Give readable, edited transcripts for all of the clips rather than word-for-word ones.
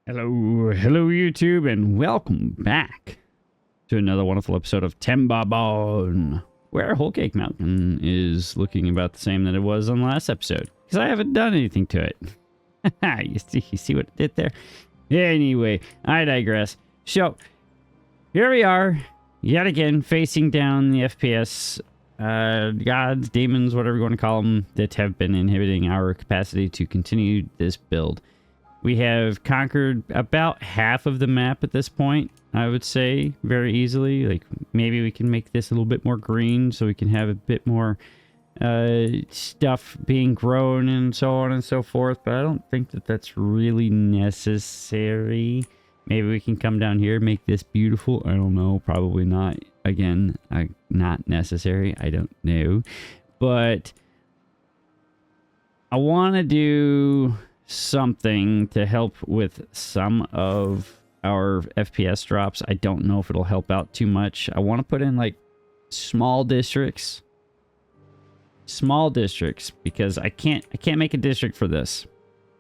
Hello YouTube, and welcome back to another wonderful episode of Timberborn, where Whole Cake Mountain is looking about the same that it was on the last episode, because I haven't done anything to it. you see what it did there? Anyway, I digress. So, here we are, yet again, facing down the FPS gods, demons, whatever you want to call them, that have been inhibiting our capacity to continue this build. We have conquered about half of the map at this point, I would say, very easily. Like, maybe we can make this a little bit more green so we can have a bit more stuff being grown and so on and so forth. But I don't think that that's really necessary. Maybe we can come down here and make this beautiful. I don't know. Probably not. Again, not necessary. I don't know. But I want to do something to help with some of our FPS drops. I don't know if it'll help out too much. I want to put in like small districts, because I can't make a district for this.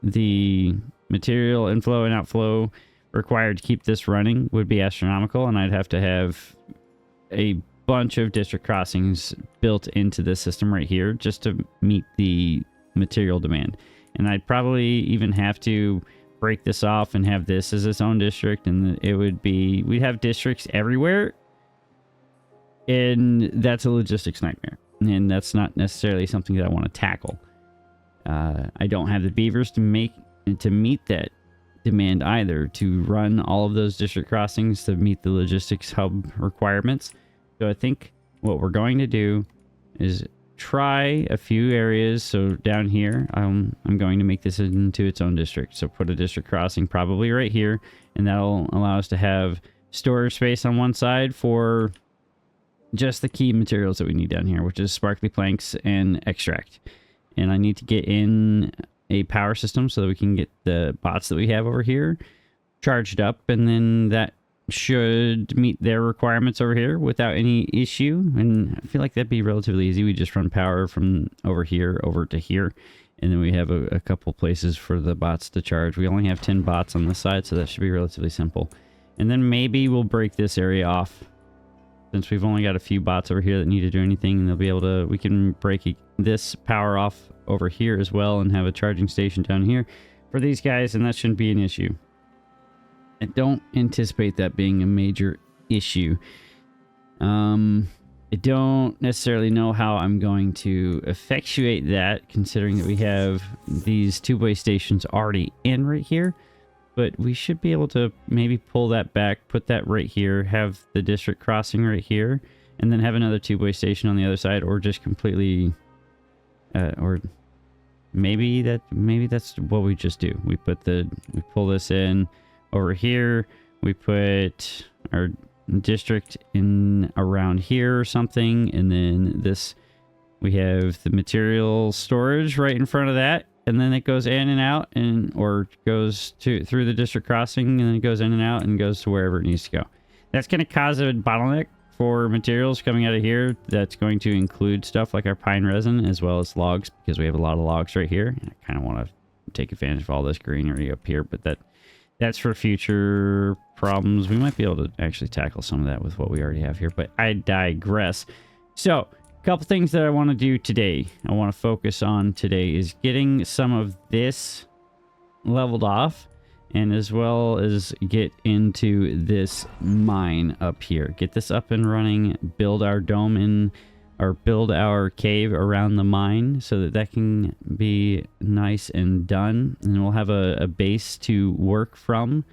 The material inflow and outflow required to keep this running would be astronomical, and I'd have to have a bunch of district crossings built into this system right here just to meet the material demand. And I'd probably even have to break this off and have this as its own district. And it would be, we'd have districts everywhere. And that's a logistics nightmare. And that's not necessarily something that I want to tackle. I don't have the beavers to meet that demand either, to run all of those district crossings to meet the logistics hub requirements. So I think what we're going to do is try a few areas. So down here, I'm going to make this into its own district. So put a district crossing probably right here, and that'll allow us to have storage space on one side for just the key materials that we need down here, which is sparkly planks and extract. And I need to get in a power system so that we can get the bots that we have over here charged up, and then that should meet their requirements over here without any issue. And I feel like that'd be relatively easy. We just run power from over here over to here, and then we have a couple places for the bots to charge. We only have 10 bots on this side, so that should be relatively simple. And then maybe we'll break this area off, since we've only got a few bots over here that need to do anything, and they'll be able to, we can break this power off over here as well and have a charging station down here for these guys, and that shouldn't be an issue. I don't anticipate that being a major issue. I don't necessarily know how I'm going to effectuate that, considering that we have these two-way stations already in right here. But we should be able to maybe pull that back, put that right here, have the district crossing right here, and then have another two-way station on the other side, or just completely, or maybe that's what we just do. We pull this in over here, we put our district in around here or something, and then this, we have the material storage right in front of that, and then it goes in and out, and or goes through the district crossing, and then it goes in and out and goes to wherever it needs to go. That's going to cause a bottleneck for materials coming out of here. That's going to include stuff like our pine resin as well as logs, because we have a lot of logs right here. And I kind of want to take advantage of all this greenery up here, but that's for future problems. We might be able to actually tackle some of that with what we already have here, but I digress. So, a couple things that I want to do today, I want to focus on today, is getting some of this leveled off, and as well as get into this mine up here. Get this up and running, build our dome in, or build our cave around the mine so that that can be nice and done. And we'll have a base to work from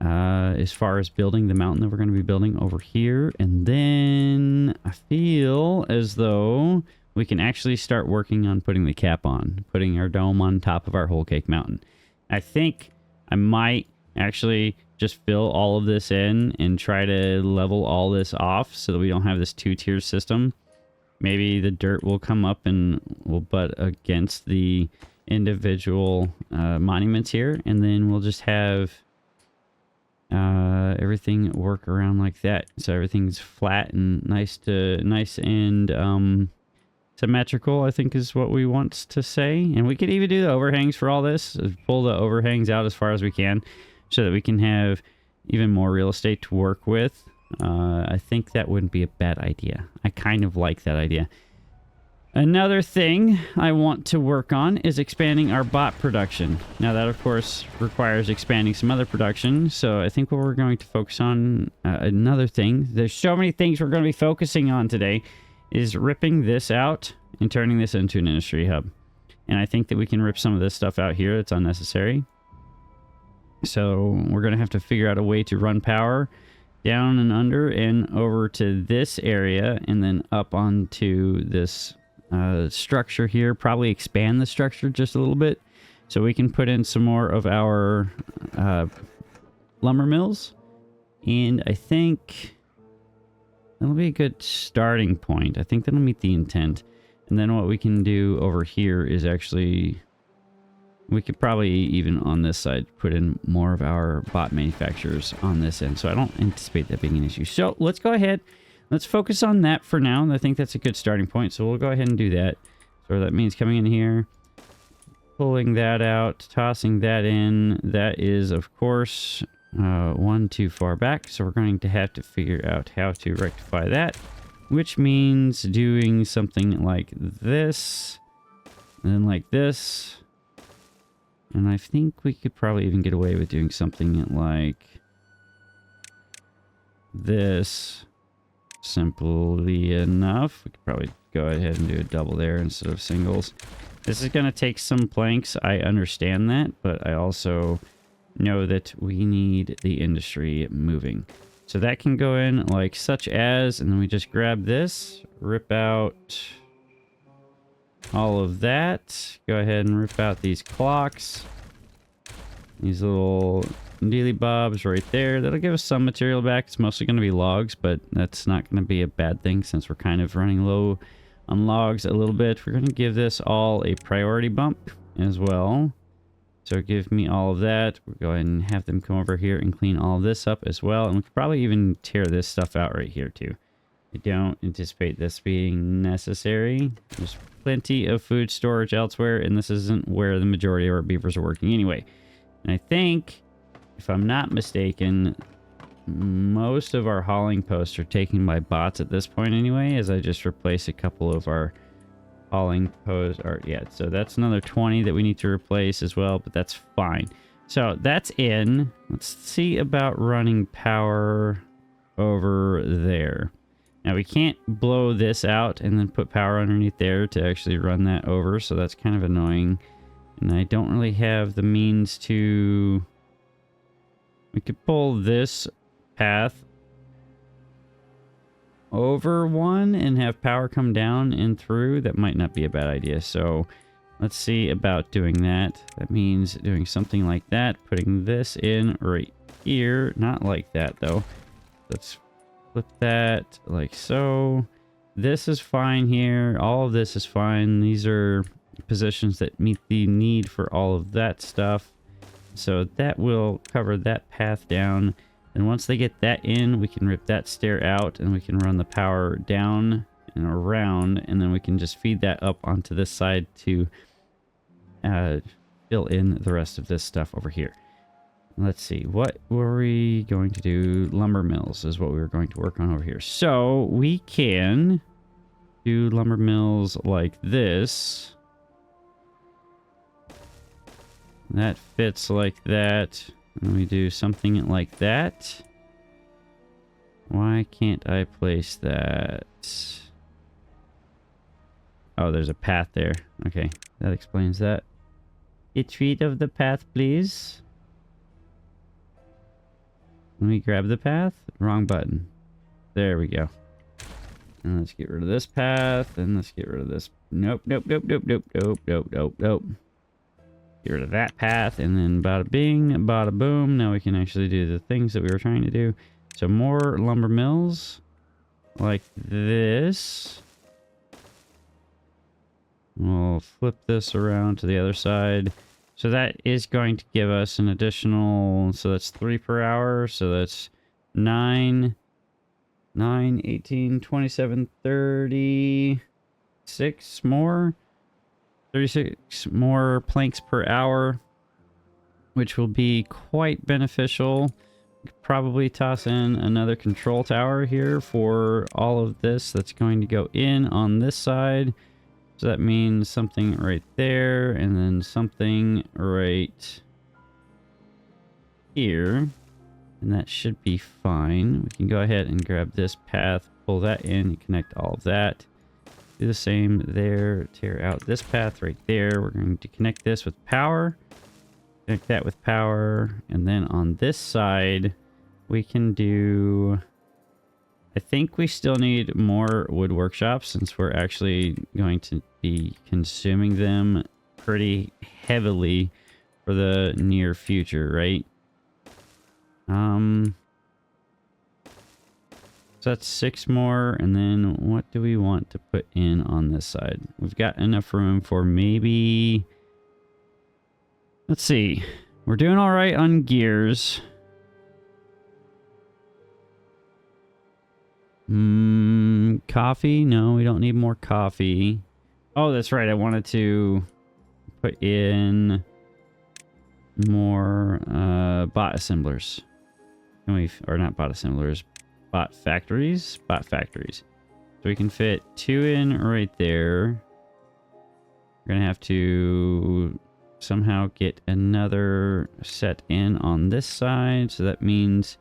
as far as building the mountain that we're going to be building over here. And then I feel as though we can actually start working on putting the cap on, putting our dome on top of our whole cake mountain. I think I might actually just fill all of this in and try to level all this off so that we don't have this two-tier system. Maybe the dirt will come up and will butt against the individual monuments here, and then we'll just have everything work around like that. So everything's flat and nice and symmetrical, I think is what we want to say. And we could even do the overhangs for all this. Pull the overhangs out as far as we can so that we can have even more real estate to work with. I think that wouldn't be a bad idea. I kind of like that idea. Another thing I want to work on is expanding our bot production. Now that, of course, requires expanding some other production. So I think what we're going to focus on, another thing, there's so many things we're going to be focusing on today, is ripping this out and turning this into an industry hub. And I think that we can rip some of this stuff out here that's unnecessary. So we're going to have to figure out a way to run power down and under and over to this area and then up onto this structure here. Probably expand the structure just a little bit so we can put in some more of our lumber mills. And I think that'll be a good starting point. I think that'll meet the intent. And then what we can do over here is actually, we could probably even on this side put in more of our bot manufacturers on this end. So I don't anticipate that being an issue. So let's go ahead. Let's focus on that for now. And I think that's a good starting point. So we'll go ahead and do that. So that means coming in here, pulling that out, tossing that in. That is, of course, one too far back. So we're going to have to figure out how to rectify that, which means doing something like this and then like this. And I think we could probably even get away with doing something like this. Simply enough. We could probably go ahead and do a double there instead of singles. This is going to take some planks. I understand that, but I also know that we need the industry moving. So that can go in like such as, and then we just grab this, rip out all of that. Go ahead and rip out these clocks. These little dealy bobs right there. That'll give us some material back. It's mostly going to be logs, but that's not going to be a bad thing since we're kind of running low on logs a little bit. We're going to give this all a priority bump as well. So give me all of that. We'll go ahead and have them come over here and clean all of this up as well. And we could probably even tear this stuff out right here too. I don't anticipate this being necessary. There's plenty of food storage elsewhere, and this isn't where the majority of our beavers are working anyway. And I think, if I'm not mistaken, most of our hauling posts are taken by bots at this point anyway, as I just replace a couple of our hauling posts. Yeah, so that's another 20 that we need to replace as well, but that's fine. So that's in. Let's see about running power over there. Now we can't blow this out and then put power underneath there to actually run that over, so that's kind of annoying. And I don't really have the means to... We could pull this path over one and have power come down and through. That might not be a bad idea. So let's see about doing that. That means doing something like that. Putting this in right here. Not like that though. Let's flip that like so. This is fine here. All of this is fine. These are positions that meet the need for all of that stuff. So that will cover that path down. And once they get that in, we can rip that stair out and we can run the power down and around. And then we can just feed that up onto this side to fill in the rest of this stuff over here. Let's see. What were we going to do? Lumber mills is what we were going to work on over here. So we can do lumber mills like this. That fits like that. And we do something like that. Why can't I place that? Oh, there's a path there. Okay, that explains that. Get rid of the path, please. Let me grab the path. Wrong button. There we go. And let's get rid of this path. And let's get rid of this. Nope, nope, nope, nope, nope, nope, nope, nope, nope. Get rid of that path, and then bada bing, bada boom. Now we can actually do the things that we were trying to do. So more lumber mills like this. We'll flip this around to the other side. So that is going to give us an additional, so that's 3 per hour. So that's 9, 18, 27, 30. 36 more. 36 more planks per hour, which will be quite beneficial. Could probably toss in another control tower here for all of this that's going to go in on this side. So that means something right there and then something right here. And that should be fine. We can go ahead and grab this path, pull that in, and connect all of that. Do the same there, tear out this path right there. We're going to connect this with power. Connect that with power. And then on this side, we can do... I think we still need more wood workshops since we're actually going to be consuming them pretty heavily for the near future, right? So that's 6 more, and then what do we want to put in on this side? We've got enough room for maybe... Let's see. We're doing all right on gears. Coffee? No, we don't need more coffee. Oh, that's right. I wanted to put in more bot assemblers. Can we, or not bot assemblers, bot factories? Bot factories. So we can fit 2 in right there. We're gonna have to somehow get another set in on this side. So that means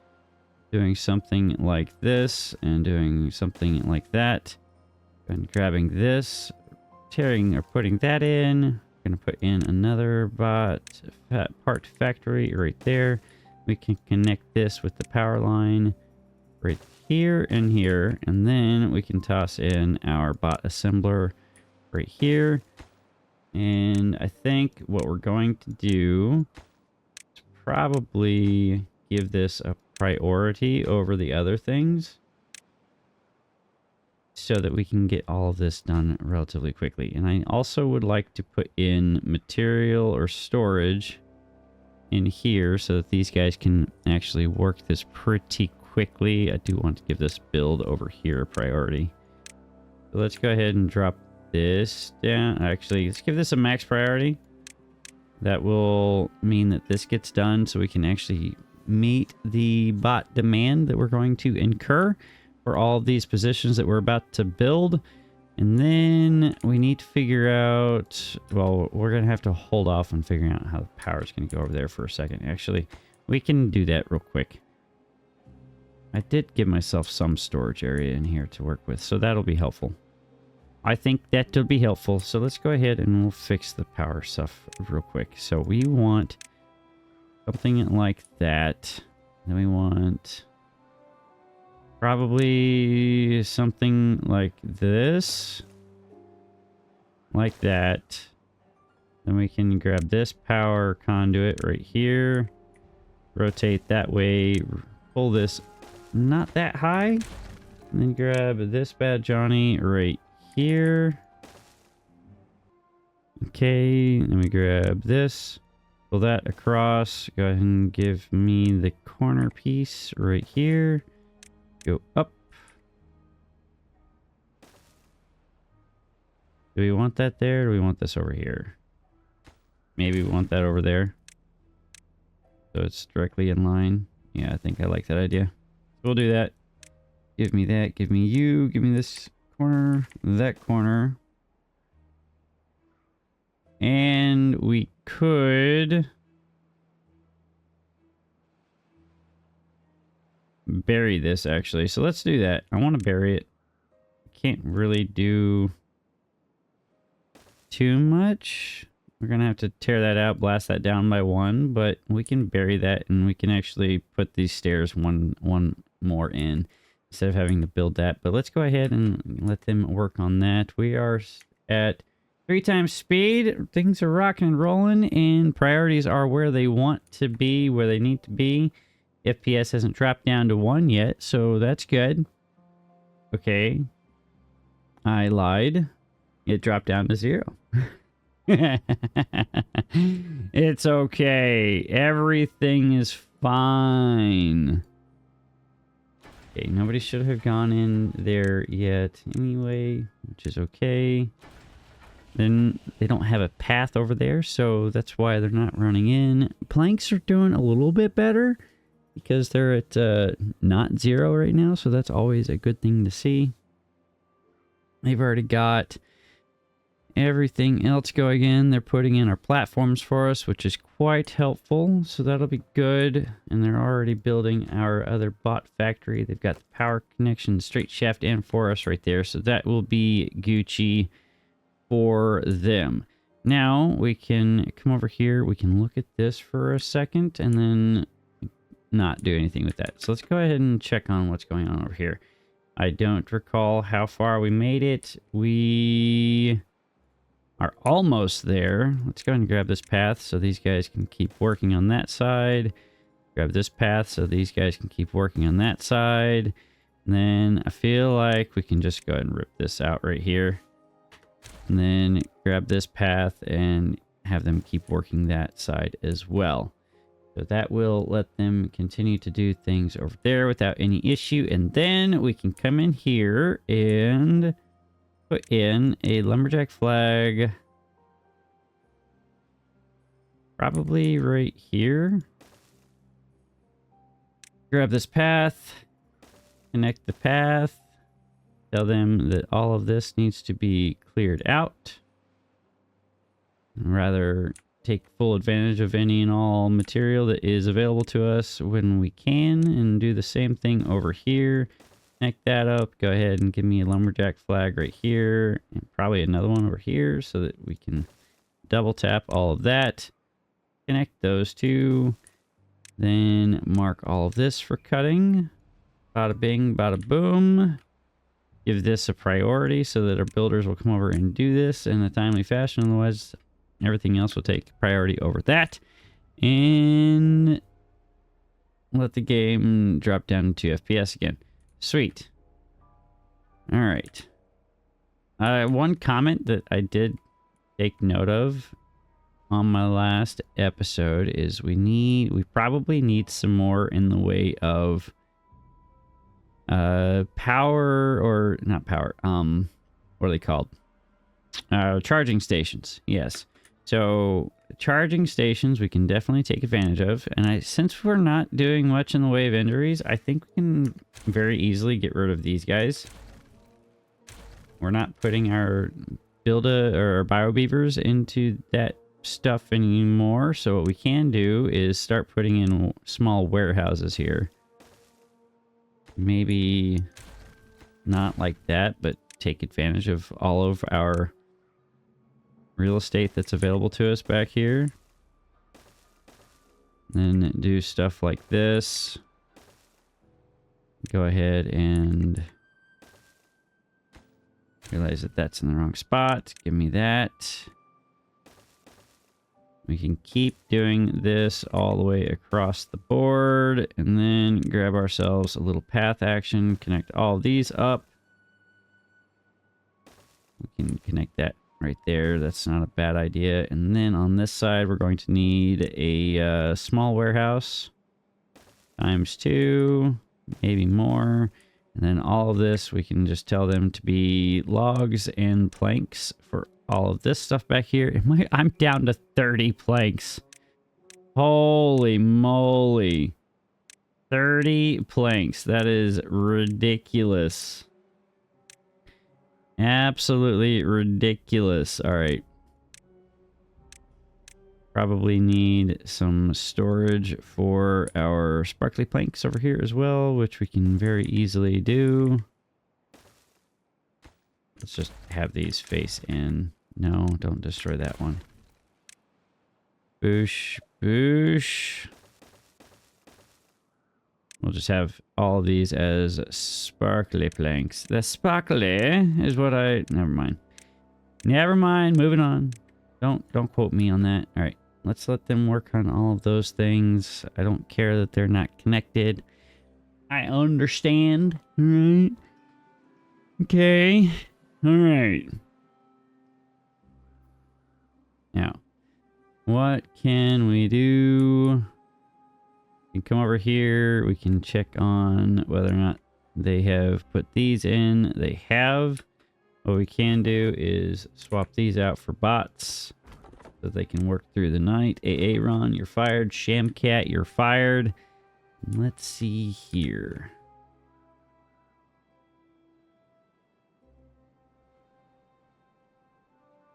doing something like this and doing something like that. And grabbing this, tearing or putting that in. Gonna put in another bot part factory right there. We can connect this with the power line right here and here, and then we can toss in our bot assembler right here. And I think what we're going to do is probably give this a priority over the other things so that we can get all of this done relatively quickly. And I also would like to put in material or storage in here so that these guys can actually work this pretty quickly. I do want to give this build over here a priority. So let's go ahead and drop this down. Actually, let's give this a max priority. That will mean that this gets done so we can actually meet the bot demand that we're going to incur for all of these positions that we're about to build. And then we need to figure out, well, we're going to have to hold off on figuring out how the power is going to go over there for a second. Actually, we can do that real quick. I did give myself some storage area in here to work with, so that'll be helpful. I think that'll be helpful. So let's go ahead and we'll fix the power stuff real quick. So we want something like that. Then we want probably something like this. Like that. Then we can grab this power conduit right here. Rotate that way. Pull this not that high. And then grab this bad Johnny right here. Okay, then we grab this. Pull that across. Go ahead and give me the corner piece right here. Go up. Do we want that there? Or do we want this over here? Maybe we want that over there. So it's directly in line. Yeah, I think I like that idea. We'll do that. Give me that. Give me you. Give me this corner. That corner. And we could bury this, actually. So let's do that. I want to bury it. Can't really do too much. We're going to have to tear that out, blast that down by 1, but we can bury that, and we can actually put these stairs one more in instead of having to build that. But let's go ahead and let them work on that. We are at 3 times speed. Things are rocking and rolling, and priorities are where they want to be, where they need to be. FPS hasn't dropped down to 1 yet, so that's good. Okay. I lied. It dropped down to 0. It's okay. Everything is fine. Okay, nobody should have gone in there yet anyway, which is okay. Then they don't have a path over there, so that's why they're not running in. Planks are doing a little bit better because they're at not 0 right now, so that's always a good thing to see. They've already got everything else going in. They're putting in our platforms for us, which is quite helpful, so that'll be good. And they're already building our other bot factory. They've got the power connection straight shaft and for us right there, so that will be Gucci for them. Now we can come over here, we can look at this for a second and then not do anything with that. So let's go ahead and check on what's going on over here. I don't recall how far we made it. We are almost there. Let's go ahead and grab this path so these guys can keep working on that side. Grab this path so these guys can keep working on that side. And then I feel like we can just go ahead and rip this out right here. And then grab this path and have them keep working that side as well. So that will let them continue to do things over there without any issue. And then we can come in here and put in a lumberjack flag. Probably right here. Grab this path. Connect the path. Tell them that all of this needs to be cleared out. Rather take full advantage of any and all material that is available to us when we can, and do the same thing over here. Connect that up. Go ahead and give me a lumberjack flag right here, and probably another one over here so that we can double tap all of that. Connect those two. Then mark all of this for cutting. Bada bing, bada boom. Give this a priority so that our builders will come over and do this in a timely fashion. Otherwise, everything else will take priority over that. And let the game drop down to FPS again. Sweet. All right. One comment that I did take note of on my last episode is we probably need some more in the way of power, or not power, what are they called? Charging stations. Yes. So charging stations we can definitely take advantage of, and since we're not doing much in the way of injuries, I think we can very easily get rid of these guys. We're not putting our or bio beavers into that stuff anymore, so what we can do is start putting in small warehouses here. Maybe not like that, but take advantage of all of our real estate that's available to us back here. Then do stuff like this. Go ahead and realize that that's in the wrong spot. Give me that. We can keep doing this all the way across the board, and then grab ourselves a little path action, connect all of these up. We can connect that right there. That's not a bad idea. And then on this side, we're going to need a small warehouse times 2, maybe more. And then all of this, we can just tell them to be logs and planks for all of this stuff back here. I'm down to 30 planks. Holy moly. 30 planks. That is ridiculous. Absolutely ridiculous. All right. Probably need some storage for our sparkly planks over here as well, which we can very easily do. Let's just have these face in. No, don't destroy that one. Boosh, boosh. We'll just have all of these as sparkly planks. The sparkly is what never mind. Never mind, moving on. Don't quote me on that. All right, let's let them work on all of those things. I don't care that they're not connected. I understand. All right. Okay. All right. Now, what can we do? We can come over here. We can check on whether or not They have put these in. They have. What we can do is swap these out for bots so they can work through the night. Aaron, you're fired. Shamcat, you're fired. Let's see here.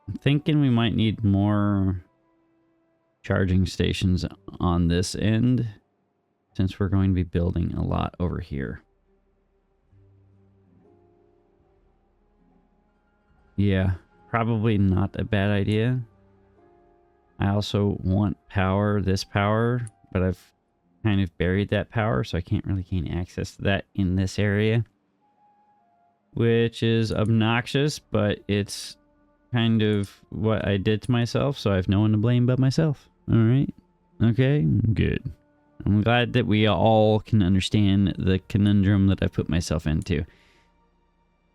I'm thinking we might need more charging stations on this end since we're going to be building a lot over here. Yeah, probably not a bad idea. I also want power, this power, but I've kind of buried that power, so I can't really gain access to that in this area. Which is obnoxious, but it's kind of what I did to myself, so I have no one to blame but myself. Alright. Okay, good. I'm glad that we all can understand the conundrum that I put myself into.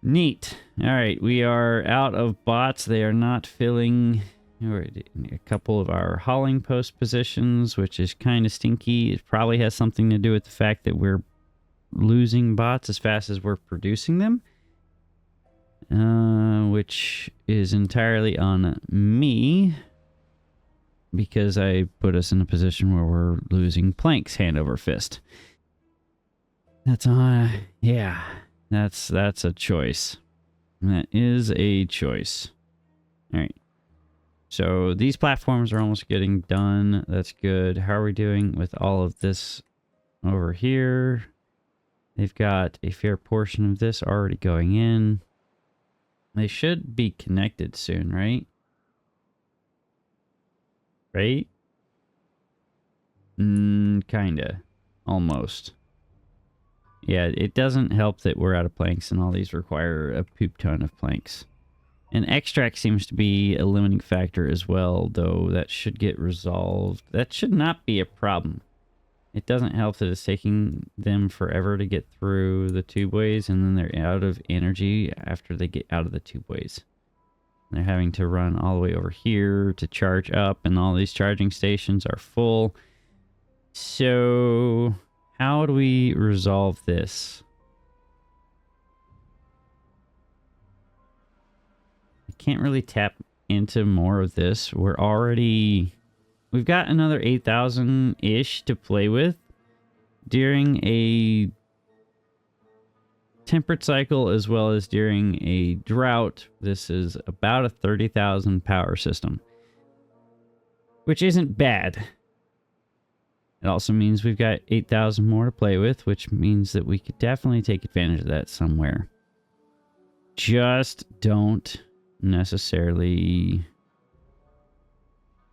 Neat. Alright, we are out of bots. They are not filling a couple of our hauling post positions, which is kind of stinky. It probably has something to do with the fact that we're losing bots as fast as we're producing them. Which is entirely on me, because I put us in a position where we're losing planks hand over fist. That's yeah, that's a choice. That is a choice. All right. So these platforms are almost getting done. That's good. How are we doing with all of this over here? They've got a fair portion of this already going in. They should be connected soon, right? Right? Kinda. Almost. Yeah, it doesn't help that we're out of planks and all these require a poop ton of planks. And extract seems to be a limiting factor as well, though that should get resolved. That should not be a problem. It doesn't help that it's taking them forever to get through the tubeways, and then they're out of energy after they get out of the tubeways. They're having to run all the way over here to charge up, and all these charging stations are full. So, how do we resolve this? I can't really tap into more of this. We've got another 8,000-ish to play with. During a temperate cycle as well as during a drought, this is about a 30,000 power system, which isn't bad. It also means we've got 8,000 more to play with, which means that we could definitely take advantage of that somewhere. Just don't necessarily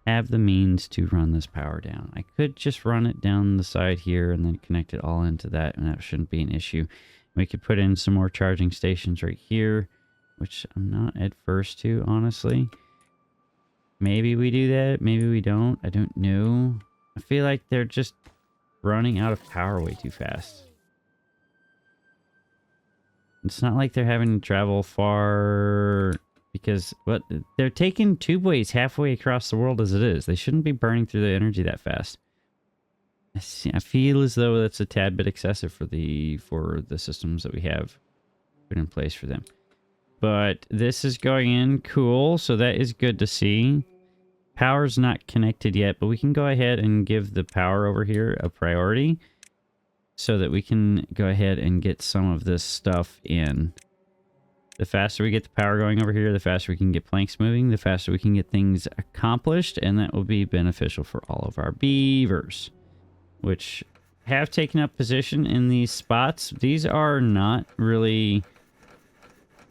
have the means to run this power down. I could just run it down the side here and then connect it all into that, and that shouldn't be an issue. We could put in some more charging stations right here, which I'm not adverse to, honestly. Maybe we do that, maybe we don't. I don't know. I feel like they're just running out of power way too fast. It's not like they're having to travel far, because they're taking tubeways halfway across the world as it is. They shouldn't be burning through the energy that fast. I feel as though that's a tad bit excessive for the systems that we have put in place for them. But this is going in cool, so that is good to see. Power's not connected yet, but we can go ahead and give the power over here a priority so that we can go ahead and get some of this stuff in. The faster we get the power going over here, the faster we can get planks moving, the faster we can get things accomplished, and that will be beneficial for all of our beavers, which have taken up position in these spots. These are not really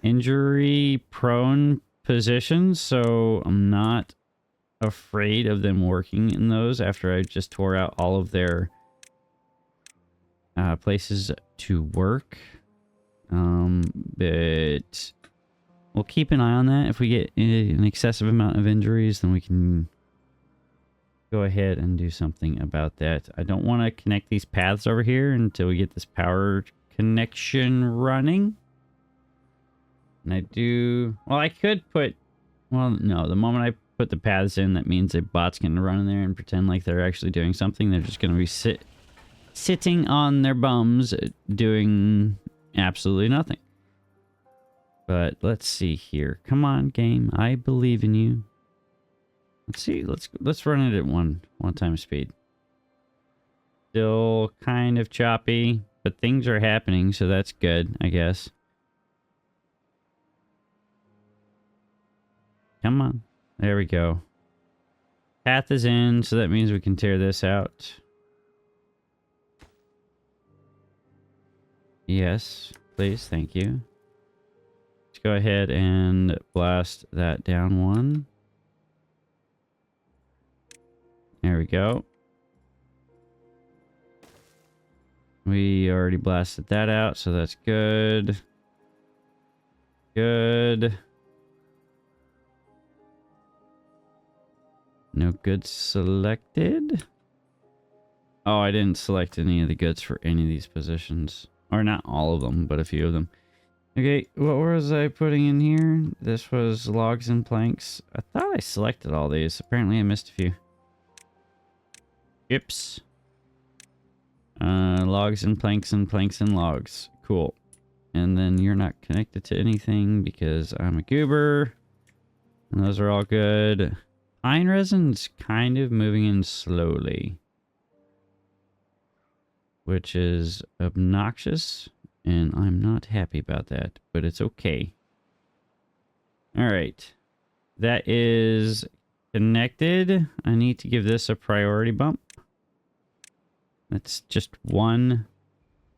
injury-prone positions, so I'm not afraid of them working in those after I just tore out all of their places to work. But we'll keep an eye on that. If we get an excessive amount of injuries, then we can go ahead and do something about that. I don't want to connect these paths over here until we get this power connection running. And I do... Well, I could put... Well, no. The moment I put the paths in, that means a bot's going to run in there and pretend like they're actually doing something. They're just going to be sitting on their bums doing absolutely nothing. But let's see here. Come on, game. I believe in you. Let's see. Let's run it at one time speed. Still kind of choppy, but things are happening, so that's good, I guess. Come on. There we go. Path is in, so that means we can tear this out. Yes, please. Thank you. Let's go ahead and blast that down one. There we go. We already blasted that out, so that's good. Good. No goods selected. Oh, I didn't select any of the goods for any of these positions. Or not all of them, but a few of them. Okay, what was I putting in here? This was logs and planks. I thought I selected all these. Apparently I missed a few. Chips. Logs and planks and planks and logs. Cool. And then you're not connected to anything because I'm a goober. And those are all good. Pine resin's kind of moving in slowly, which is obnoxious, and I'm not happy about that, but it's okay. All right. That is connected. I need to give this a priority bump. That's just one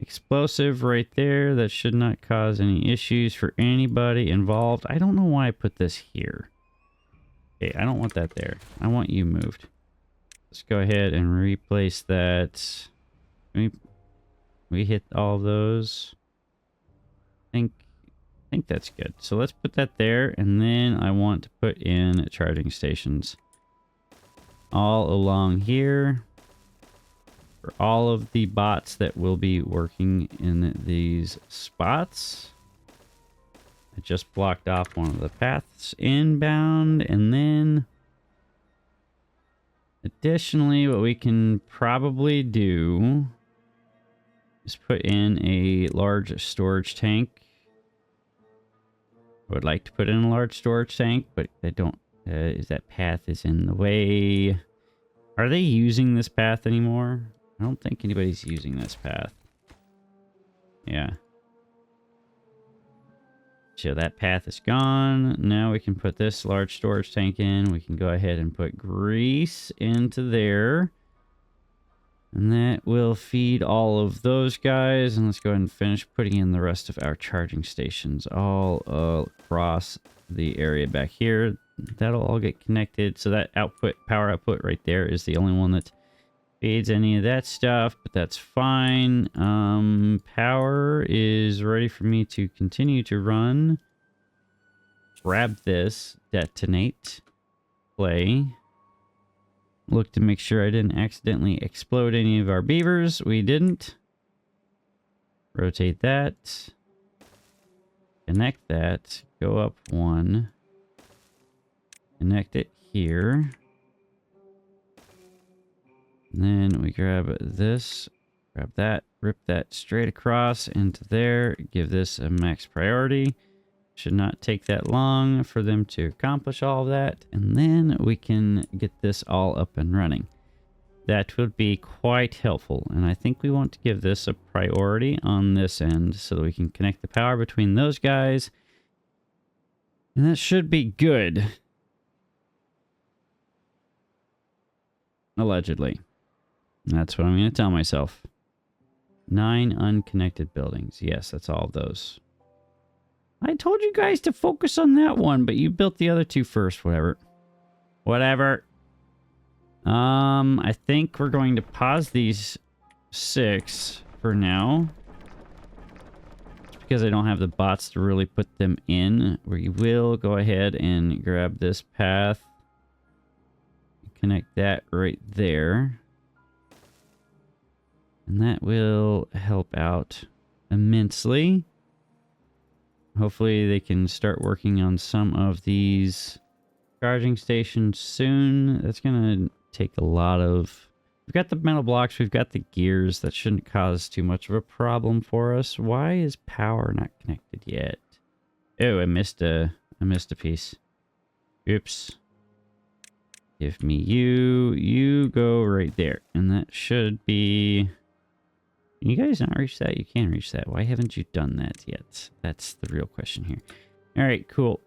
explosive right there. That should not cause any issues for anybody involved. I don't know why I put this here. Okay, I don't want that there. I want you moved. Let's go ahead and replace that. We hit all of those. I think that's good. So let's put that there, and then I want to put in charging stations all along here for all of the bots that will be working in these spots. I just blocked off one of the paths inbound, and then additionally what we can probably do is put in a large storage tank. I would like to put in a large storage tank, but I don't, that path is in the way. Are they using this path anymore? I don't think anybody's using this path. Yeah. So that path is gone. Now we can put this large storage tank in. We can go ahead and put grease into there. And that will feed all of those guys. And let's go ahead and finish putting in the rest of our charging stations all across the area back here. That'll all get connected. So that output, power output right there is the only one that feeds any of that stuff, but that's fine. Power is ready for me to continue to run. Grab this, detonate, play. Look to make sure I didn't accidentally explode any of our beavers. We didn't. Rotate that. Connect that. Go up one. Connect it here. And then we grab this, grab that, rip that straight across into there, give this a max priority. Should not take that long for them to accomplish all of that. And then we can get this all up and running. That would be quite helpful. And I think we want to give this a priority on this end so that we can connect the power between those guys. And that should be good. Allegedly. That's what I'm going to tell myself. 9 unconnected buildings. Yes, that's all of those. I told you guys to focus on that one, but you built the other 2 first. Whatever. Whatever. I think we're going to pause these 6 for now. Just because I don't have the bots to really put them in. We will go ahead and grab this path. Connect that right there. And that will help out immensely. Hopefully they can start working on some of these charging stations soon. That's going to take a lot of We've got the metal blocks. We've got the gears. That shouldn't cause too much of a problem for us. Why is power not connected yet? Oh, I missed a piece. Oops. Give me you. You go right there. And that should be... Can you guys not reach that? You can reach that. Why haven't you done that yet? That's the real question here. All right, cool.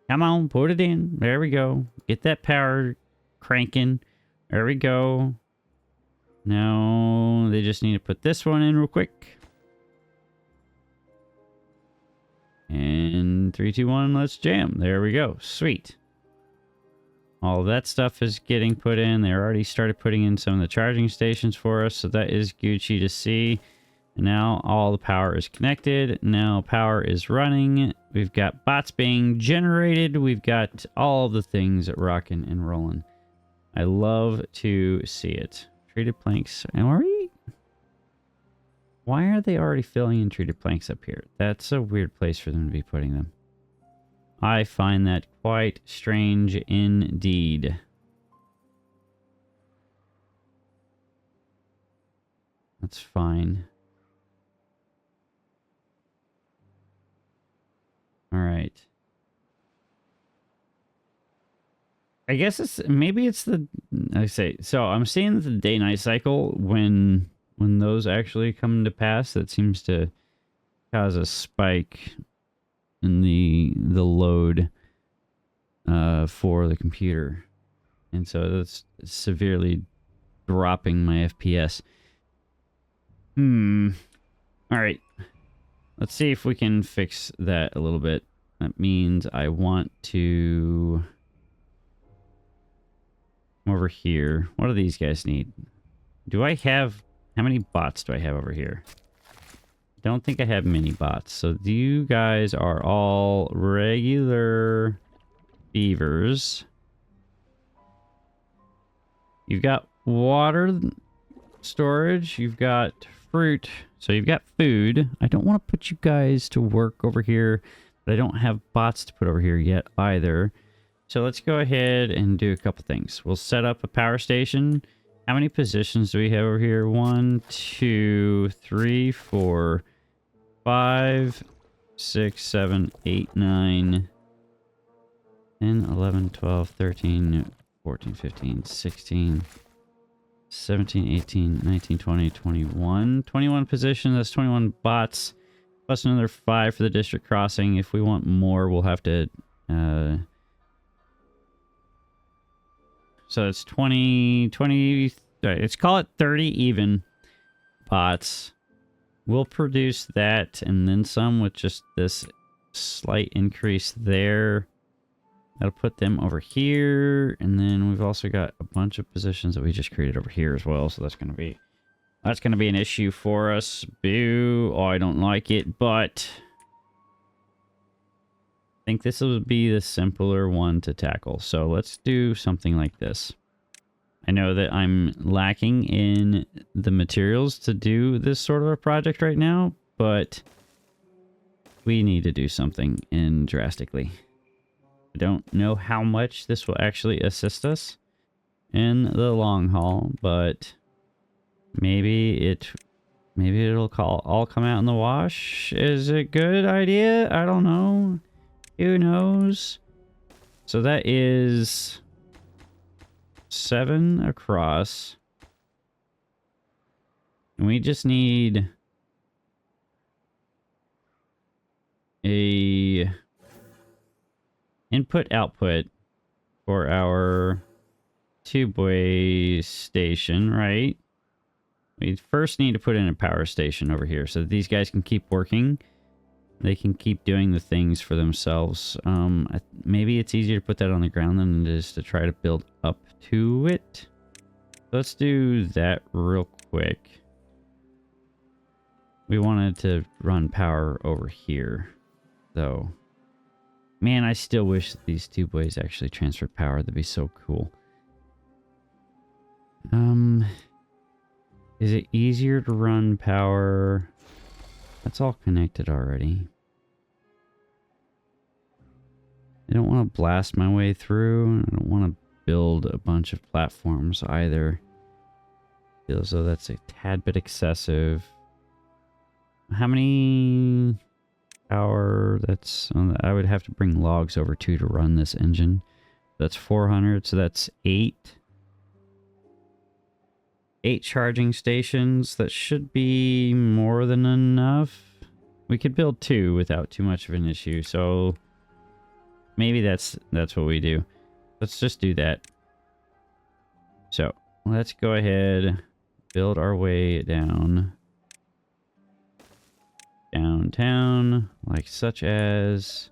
Come on, put it in. There we go. Get that power cranking. There we go. Now they just need to put this one in real quick. And 3, 2, 1, let's jam. There we go. Sweet. All of that stuff is getting put in. They already started putting in some of the charging stations for us, so that is Gucci to see. And now all the power is connected. Now power is running. We've got bots being generated. We've got all the things rocking and rolling. I love to see it. Treated planks. Why are they already filling in treated planks up here? That's a weird place for them to be putting them. I find that quite strange indeed. That's fine. All right. I guess maybe it's the... I say, so I'm seeing the day-night cycle when those actually come to pass. That seems to cause a spike in the load for the computer, and so that's severely dropping my FPS. All right, let's see if we can fix that a little bit. That means I want to come over here. What do these guys need? Do I have... How many bots do I have over here? Don't think I have many bots. So you guys are all regular beavers. You've got water storage. You've got fruit. So you've got food. I don't want to put you guys to work over here, but I don't have bots to put over here yet either. So let's go ahead and do a couple things. We'll set up a power station. How many positions do we have over here? 1, 2, 3, 4, 5, 6, 7, 8, 9, 10, 11, 12, 13, 14, 15, 16, 17, 18, 19, 20, 21. 21 positions. That's 21 bots. Plus another 5 for the district crossing. If we want more, we'll have to... So it's 20, let's call it 30 even bots. We'll produce that and then some with just this slight increase there. That'll put them over here. And then we've also got a bunch of positions that we just created over here as well. So that's going to be an issue for us. Boo. Oh, I don't like it, but I think this will be the simpler one to tackle. So let's do something like this. I know that I'm lacking in the materials to do this sort of a project right now, but we need to do something drastically. I don't know how much this will actually assist us in the long haul, but maybe it'll all come out in the wash. Is it a good idea? I don't know. Who knows? So that is 7 across. And we just need a input output for our tubeway station, right? We first need to put in a power station over here so that these guys can keep working. They can keep doing the things for themselves. Maybe it's easier to put that on the ground than it is to try to build up to it. Let's do that real quick. We wanted to run power over here, though. Man, I still wish that these tubeways actually transferred power. That'd be so cool. Is it easier to run power? That's all connected already. I don't want to blast my way through. I don't want to build a bunch of platforms either. Feels as though that's a tad bit excessive. How many power? That's I would have to bring logs over too to run this engine. That's 400, so that's 8. 8 charging stations. That should be more than enough. We could build 2 without too much of an issue, so maybe that's what we do. Let's just do that. So let's go ahead, build our way downtown, like such as.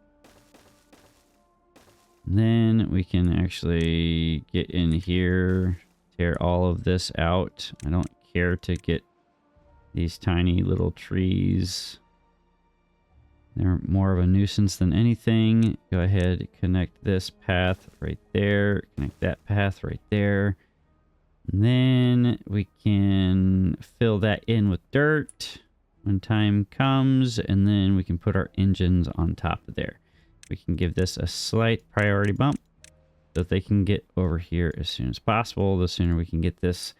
And then we can actually get in here, tear all of this out. I don't care to get these tiny little trees. They're more of a nuisance than anything. Go ahead, connect this path right there, connect that path right there. And then we can fill that in with dirt when time comes, and then we can put our engines on top of there. We can give this a slight priority bump so that they can get over here as soon as possible. The sooner we can get this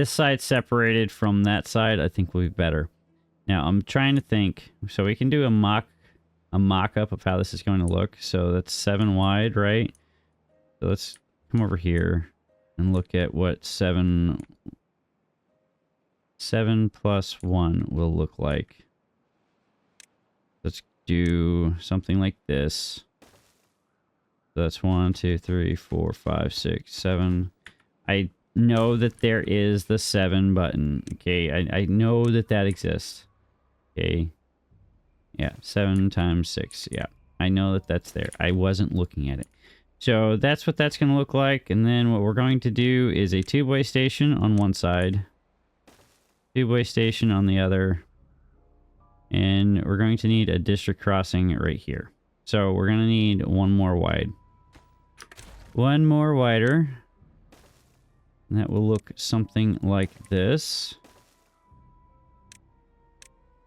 side separated from that side, I think will be better. Now I'm trying to think, so we can do a mock-up of how this is going to look. So that's 7 wide, right? So let's come over here and look at what 7 plus 1 will look like. Let's do something like this. So that's 1, 2, 3, 4, 5, 6, 7. I know that there is the 7 button. Okay, I know that exists. Okay. Yeah, 7 times 6. Yeah, I know that that's there. I wasn't looking at it. So that's what that's going to look like. And then what we're going to do is a two-way station on one side, two-way station on the other, and we're going to need a district crossing right here. So we're going to need one more wide. One more wider. And that will look something like this.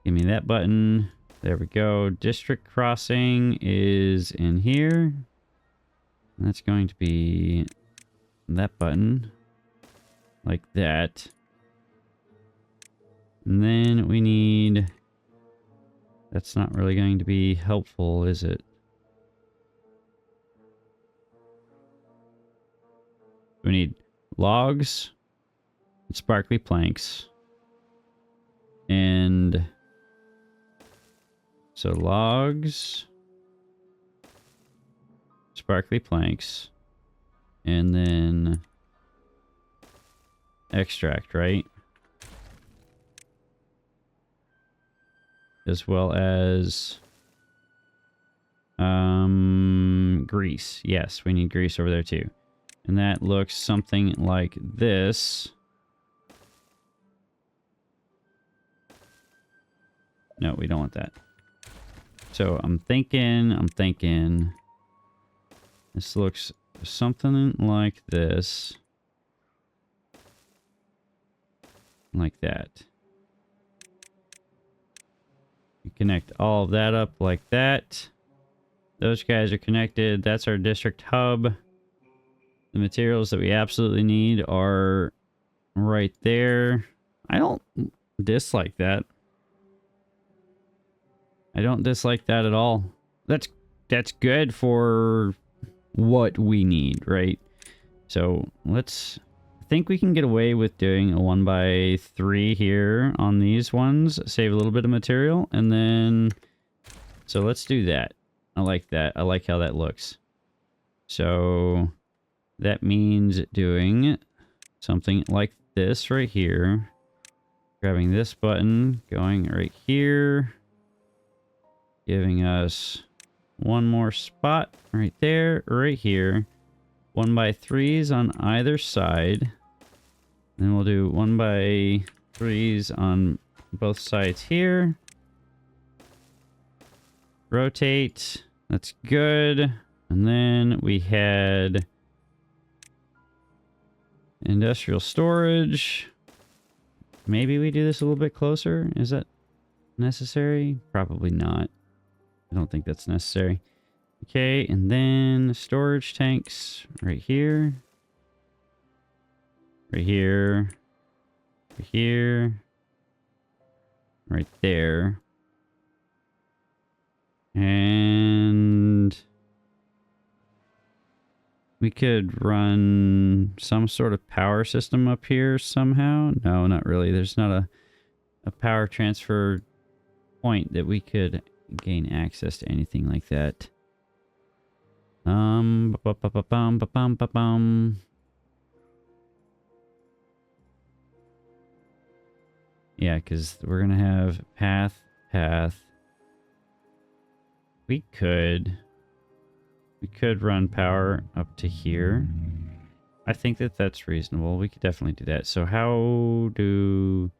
Give me that button. There we go. District crossing is in here. And that's going to be that button. Like that. And then we need... That's not really going to be helpful, is it? We need logs and sparkly planks. And so logs, sparkly planks, and then extract, right? As well as grease. Yes, we need grease over there too. And that looks something like this. No, we don't want that. So I'm thinking this looks something like this. Like that. You connect all of that up like that. Those guys are connected. That's our district hub. The materials that we absolutely need are right there. I don't dislike that. I don't dislike that at all. That's good for what we need, right? So let's... I think we can get away with doing a 1x3 here on these ones. Save a little bit of material. And then... So let's do that. I like that. I like how that looks. So... That means doing something like this right here. Grabbing this button, going right here. Giving us one more spot right there, right here. 1x3s on either side. Then we'll do 1x3s on both sides here. Rotate. That's good. And then we had... industrial storage. Maybe we do this a little bit closer. Is that necessary? Probably not. I don't think that's necessary. Okay, and then storage tanks right here. Right here. here. Right there. And we could run some sort of power system up here somehow. No, not really. There's not a power transfer point that we could gain access to anything like that. Yeah, because we're gonna have path. We could run power up to here. I think that that's reasonable. We could definitely do that. So how do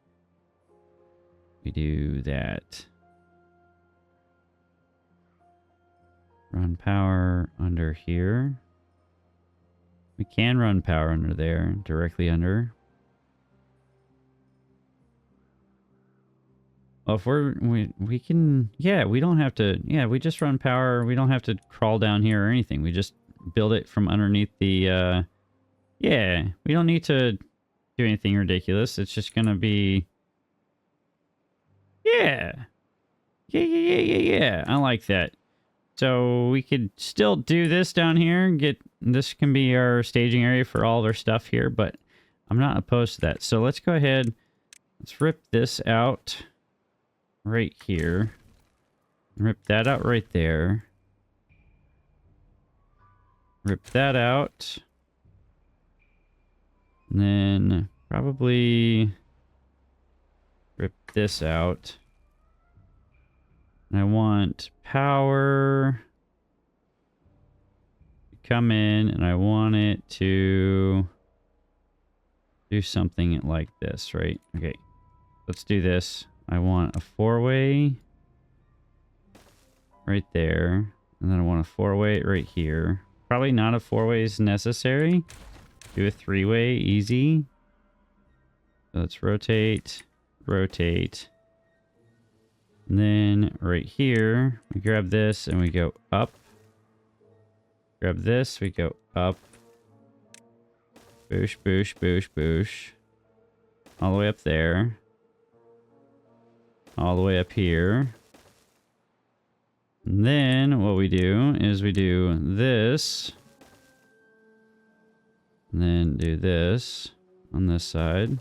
we do that? Run power under here. We can run power under there, directly under. Well, if we can, yeah, we don't have to, yeah, we just run power. We don't have to crawl down here or anything. We just build it from underneath the, yeah, we don't need to do anything ridiculous. It's just going to be, yeah. I like that. So we could still do this down here. This can be our staging area for all of our stuff here, but I'm not opposed to that. So let's go ahead. Let's rip this out right here. Rip that out right there. Rip that out. And then probably rip this out. And I want power to come in, and I want it to do something like this, right? Okay, let's do this. I want a 4-way right there, and then I want a 4-way right here. Probably not a 4-way is necessary. Do a 3-way, easy. So let's rotate. And then right here, we grab this and we go up. Grab this, we go up. Boosh. All the way up there. All the way up here. And then what we do is we do this. And then do this on this side.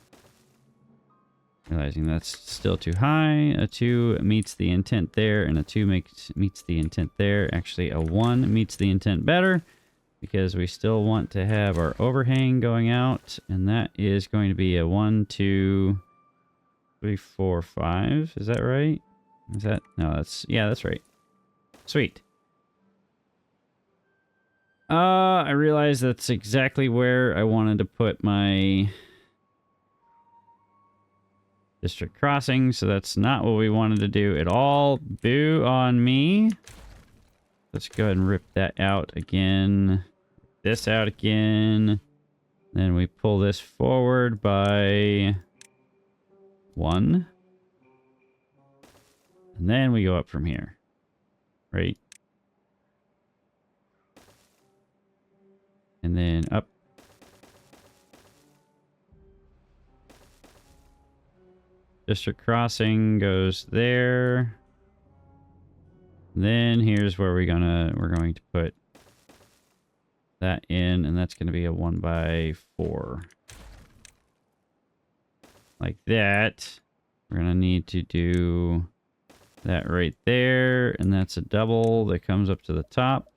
Realizing that's still too high. A 2 meets the intent there, and a 2 meets the intent there. Actually, a 1 meets the intent better, because we still want to have our overhang going out, and that is going to be a 1, 2, 3, 4, 5. Is that right? Is that? No, that's right. Sweet. I realized that's exactly where I wanted to put my district crossing, so that's not what we wanted to do at all. Boo on me. Let's go ahead and rip that out again. This out again. Then we pull this forward by 1. And then we go up from here. Right? And then up. District crossing goes there. Then here's where we're going to put that in, and that's going to be a 1x4. Like that. We're going to need to do that right there, and that's a double that comes up to the top.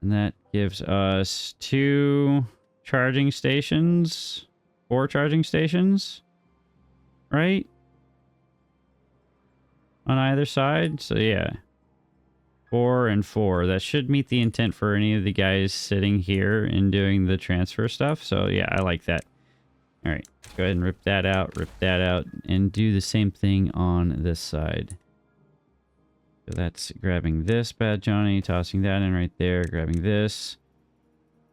And that gives us 2 charging stations, 4 charging stations, right? On either side. So yeah, 4 and 4. That should meet the intent for any of the guys sitting here and doing the transfer stuff. So yeah, I like that. All right, let's go ahead and rip that out, and do the same thing on this side. So that's grabbing this, Bad Johnny, tossing that in right there, grabbing this,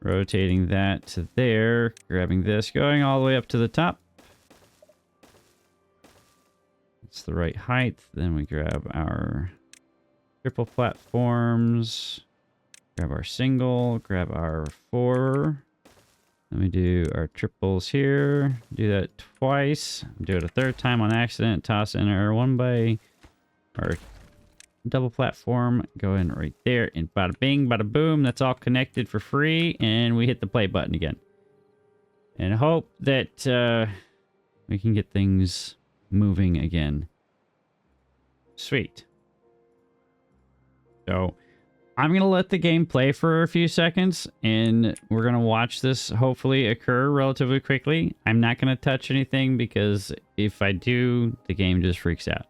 rotating that to there, grabbing this, going all the way up to the top. It's the right height. Then we grab our triple platforms, grab our single, grab our 4, Let me do our triples here. Do that twice. Do it a third time on accident. Toss in our our double platform. Go in right there. And bada bing, bada boom. That's all connected for free. And we hit the play button again. And hope that we can get things moving again. Sweet. So I'm going to let the game play for a few seconds, and we're going to watch this hopefully occur relatively quickly. I'm not going to touch anything because if I do, the game just freaks out.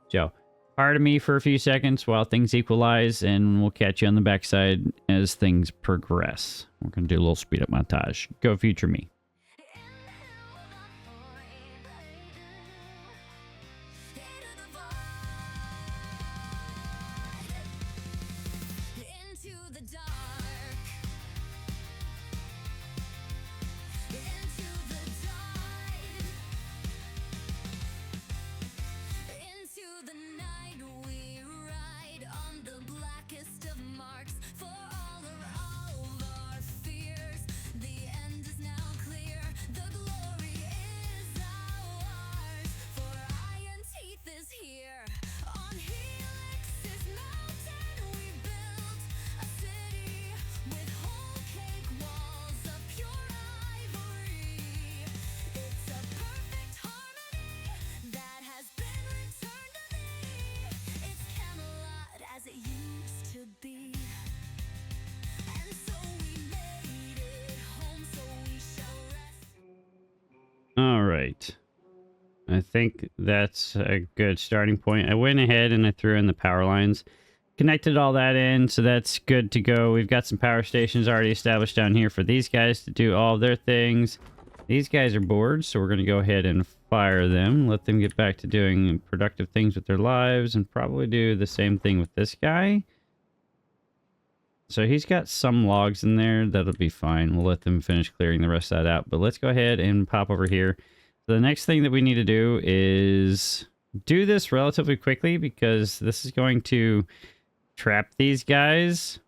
So, pardon me for a few seconds while things equalize, and we'll catch you on the backside as things progress. We're going to do a little speed up montage. Go future me. All right. I think that's a good starting point. I went ahead and I threw in the power lines, connected all that in, so that's good to go. We've got some power stations already established down here for these guys to do all of their things. These guys are bored, so we're going to go ahead and fire them, let them get back to doing productive things with their lives, and probably do the same thing with this guy. So he's got some logs in there. That'll be fine. We'll let them finish clearing the rest of that out. But let's go ahead and pop over here. The next thing that we need to do is do this relatively quickly because this is going to trap these guys.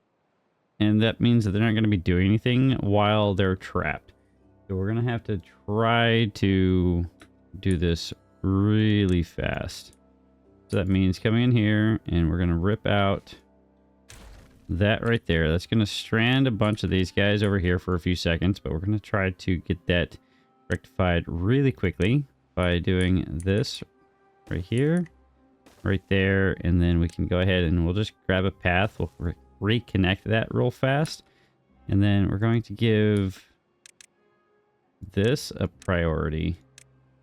And that means that they're not going to be doing anything while they're trapped. So we're going to have to try to do this really fast. So that means coming in here and we're going to rip out that right there. That's going to strand a bunch of these guys over here for a few seconds, but we're going to try to get that rectified really quickly by doing this right here, right there, and then we can go ahead and we'll just grab a path. We'll reconnect that real fast, and then we're going to give this a priority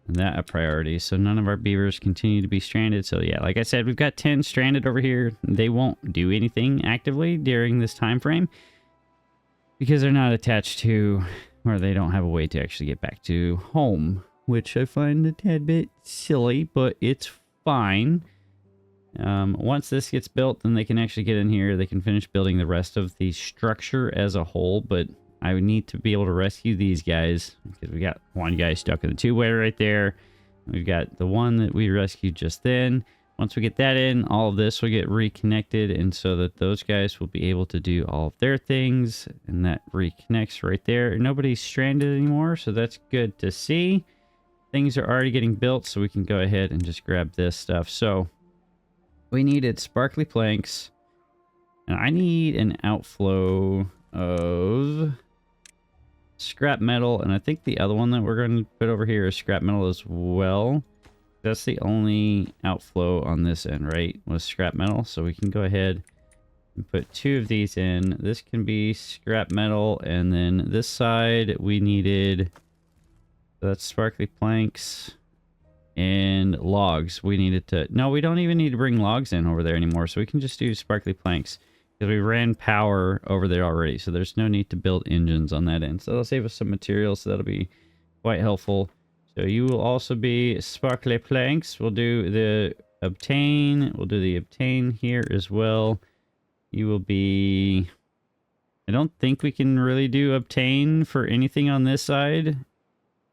and that a priority, so none of our beavers continue to be stranded. So yeah, like I said, we've got 10 stranded over here. They won't do anything actively during this time frame because they're not attached to, or they don't have a way to actually get back to home, which I find a tad bit silly, but it's fine. Once this gets built, then they can actually get in here. They can finish building the rest of the structure as a whole, but I would need to be able to rescue these guys because we got one guy stuck in the two-way right there. We've got the one that we rescued just then. Once we get that in, all of this will get reconnected, and so that those guys will be able to do all of their things, and that reconnects right there. Nobody's stranded anymore, so that's good to see. Things are already getting built, so we can go ahead and just grab this stuff. So we needed sparkly planks, and I need an outflow of scrap metal, and I think the other one that we're going to put over here is scrap metal as well. That's the only outflow on this end, right? Was scrap metal. So we can go ahead and put 2 of these in. This can be scrap metal, and then this side we needed, so that's sparkly planks and logs. We needed to, no, we don't even need to bring logs in over there anymore, so we can just do sparkly planks. Because we ran power over there already, so there's no need to build engines on that end. So that'll save us some materials, so that'll be quite helpful. So you will also be sparkly planks. We'll do the obtain. We'll do the obtain here as well. You will be... I don't think we can really do obtain for anything on this side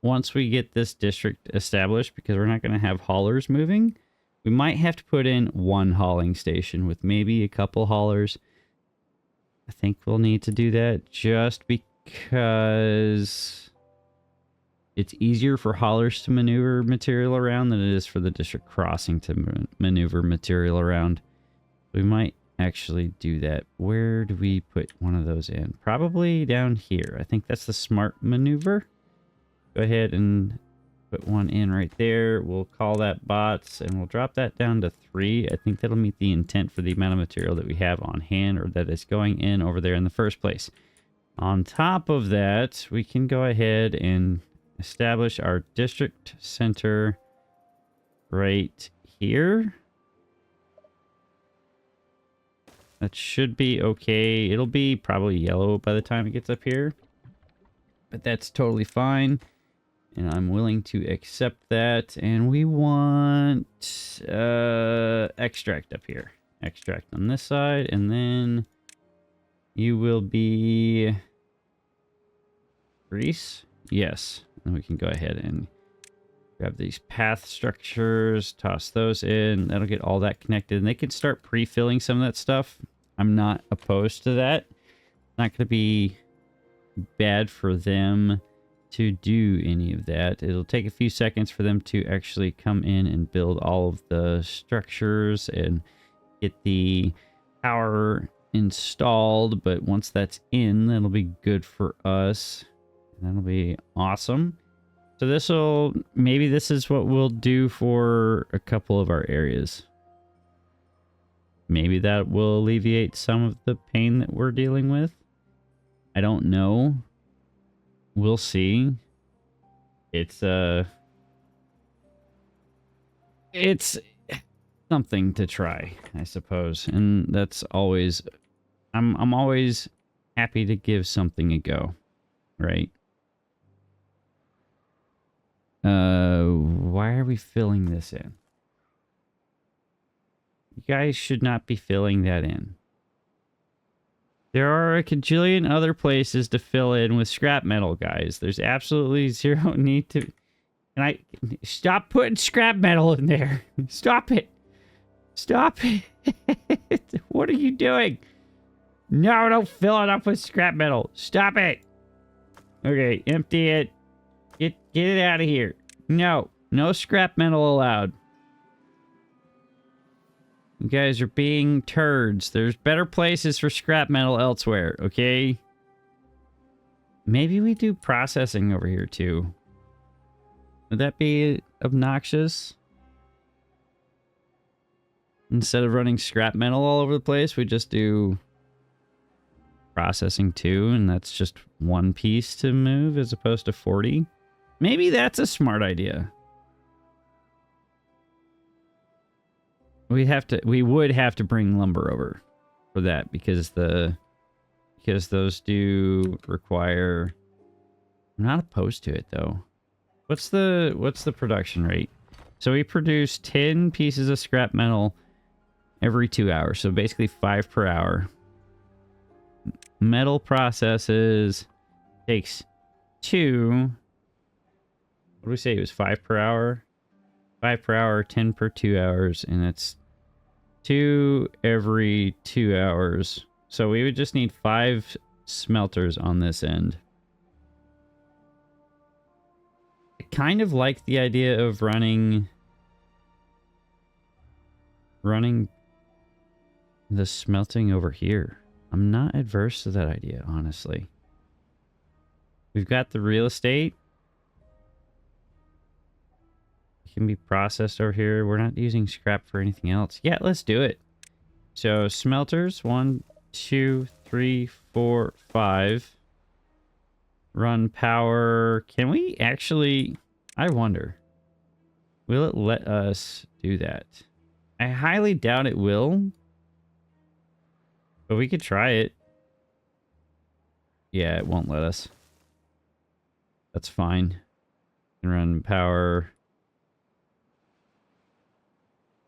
once we get this district established, because we're not going to have haulers moving. We might have to put in 1 hauling station with maybe a couple haulers. I think we'll need to do that just because it's easier for haulers to maneuver material around than it is for the district crossing to maneuver material around. We might actually do that. Where do we put one of those in? Probably down here. I think that's the smart maneuver. Go ahead and put one in right there. We'll call that bots, and we'll drop that down to 3. I think that'll meet the intent for the amount of material that we have on hand, or that is going in over there in the first place. On top of that, we can go ahead and establish our district center right here. That should be okay. It'll be probably yellow by the time it gets up here, but that's totally fine. And I'm willing to accept that. And we want extract up here. Extract on this side. And then you will be grease. Yes. And we can go ahead and grab these path structures, toss those in. That'll get all that connected. And they can start pre-filling some of that stuff. I'm not opposed to that. Not going to be bad for them to do any of that. It'll take a few seconds for them to actually come in and build all of the structures and get the power installed. But once that's in, that'll be good for us. That'll be awesome. So maybe this is what we'll do for a couple of our areas. Maybe that will alleviate some of the pain that we're dealing with. I don't know. We'll see. It's something to try, I suppose. And that's always, I'm always happy to give something a go, right? Why are we filling this in? You guys should not be filling that in. There are a cajillion other places to fill in with scrap metal, guys. There's absolutely zero need to... And I... Stop putting scrap metal in there. Stop it. Stop it. What are you doing? No, don't fill it up with scrap metal. Stop it. Okay, empty it. Get it out of here. No. No scrap metal allowed. You guys are being turds. There's better places for scrap metal elsewhere, okay? Maybe we do processing over here too. Would that be obnoxious? Instead of running scrap metal all over the place, we just do processing too, and that's just one piece to move as opposed to 40. Maybe that's a smart idea. We would have to bring lumber over for that because those do require... I'm not opposed to it though. What's the production rate? So we produce 10 pieces of scrap metal every 2 hours. So basically 5 per hour. Metal processes takes 2. What do we say? It was 5 per hour? 5 per hour, 10 per 2 hours, and that's 2 every 2 hours. So we would just need 5 smelters on this end. I kind of like the idea of running the smelting over here. I'm not adverse to that idea, honestly. We've got the real estate. Can be processed over here. We're not using scrap for anything else. Yeah, let's do it. So smelters, 1, 2, 3, 4, 5. Run power. Can we actually... I wonder. Will it let us do that? I highly doubt it will. But we could try it. Yeah, it won't let us. That's fine. Can run power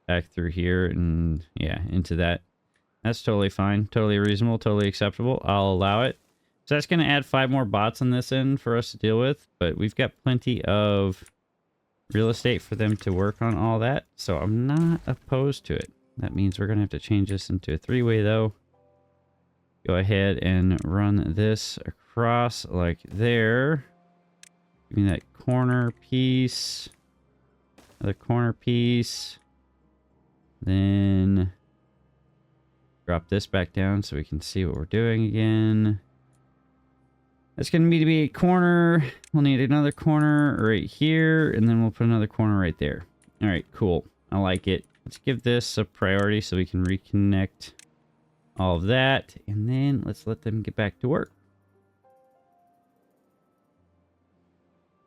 back through here and yeah, into that. That's totally fine. Totally reasonable. Totally acceptable. I'll allow it. So that's going to add 5 more bots on this end for us to deal with. But we've got plenty of real estate for them to work on all that. So I'm not opposed to it. That means we're going to have to change this into a 3-way though. Go ahead and run this across like there. Give me that corner piece. Another corner piece. Then drop this back down so we can see what we're doing again. That's going to need to be a corner. We'll need another corner right here, and then we'll put another corner right there. All right, cool. I like it. Let's give this a priority so we can reconnect all of that, and then let's let them get back to work.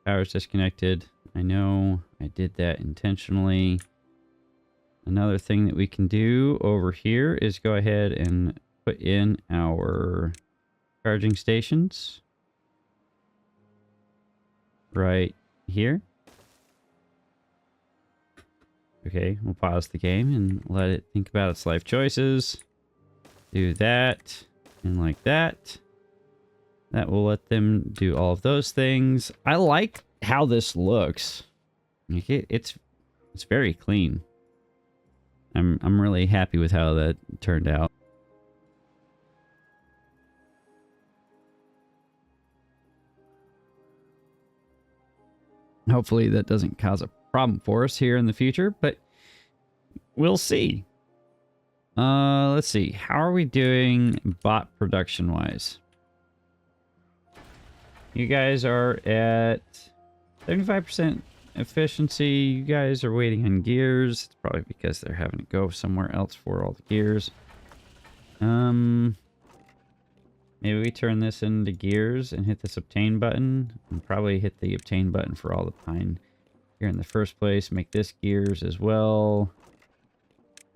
Power's disconnected. I know I did that intentionally. Another thing that we can do over here is go ahead and put in our charging stations right here. Okay, we'll pause the game and let it think about its life choices. Do that and like that. That will let them do all of those things. I like how this looks. It's very clean. I'm really happy with how that turned out. Hopefully that doesn't cause a problem for us here in the future, but we'll see. Let's see. How are we doing bot production wise? You guys are at 75% efficiency. You guys are waiting on gears. It's probably because they're having to go somewhere else for all the gears. Maybe we turn this into gears and hit this obtain button. And probably hit the obtain button for all the pine here in the first place. Make this gears as well.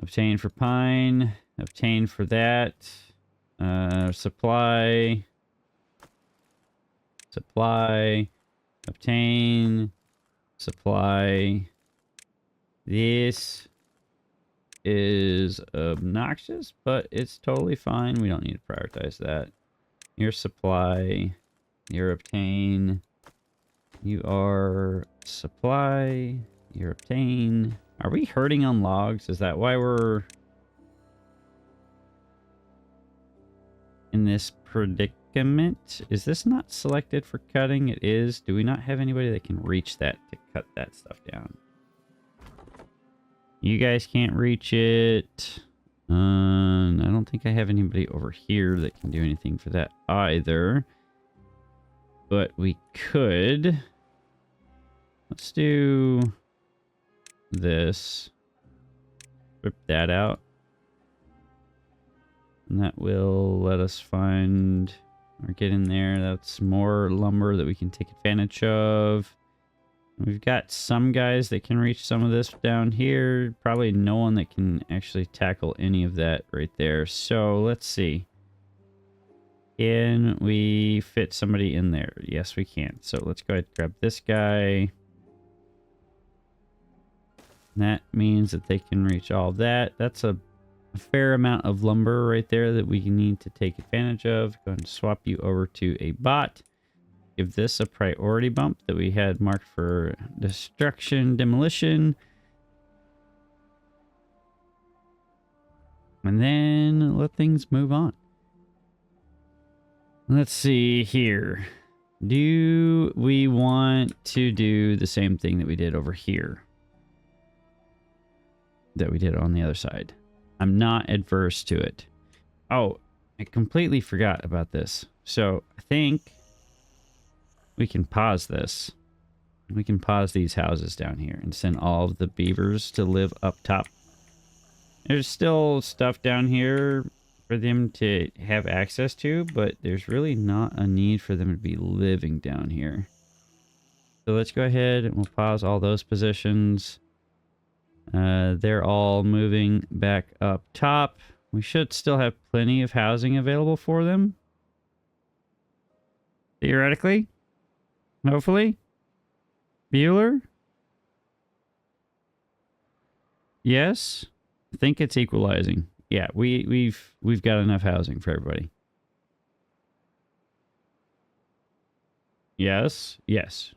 Obtain for pine. Obtain for that. Supply. Supply. Obtain. Supply. This is obnoxious, but it's totally fine. We don't need to prioritize that. Your supply. Your obtain. You are supply. Your obtain. Are we hurting on logs? Is that why we're in this predicament? Is this not selected for cutting? It is. Do we not have anybody that can reach that to cut that stuff down? You guys can't reach it. I don't think I have anybody over here that can do anything for that either. But we could. Let's do this. Rip that out. And that will let us find or get in there. That's more lumber that we can take advantage of. We've got some guys that can reach some of this down here. Probably no one that can actually tackle any of that right there. So let's see. Can we fit somebody in there? Yes, we can. So let's go ahead and grab this guy. And that means that they can reach all of that. That's a fair amount of lumber right there that we need to take advantage of. Go ahead and swap you over to a bot. Give this a priority bump that we had marked for destruction, demolition. And then let things move on. Let's see here. Do we want to do the same thing that we did over here? That we did on the other side. I'm not adverse to it. Oh, I completely forgot about this. So I think we can pause this. We can pause these houses down here and send all of the beavers to live up top. There's still stuff down here for them to have access to, but there's really not a need for them to be living down here. So let's go ahead and we'll pause all those positions. They're all moving back up top. We should still have plenty of housing available for them. Theoretically. Hopefully. Bueller? Yes. I think it's equalizing. Yeah, we've got enough housing for everybody. Yes. Yes.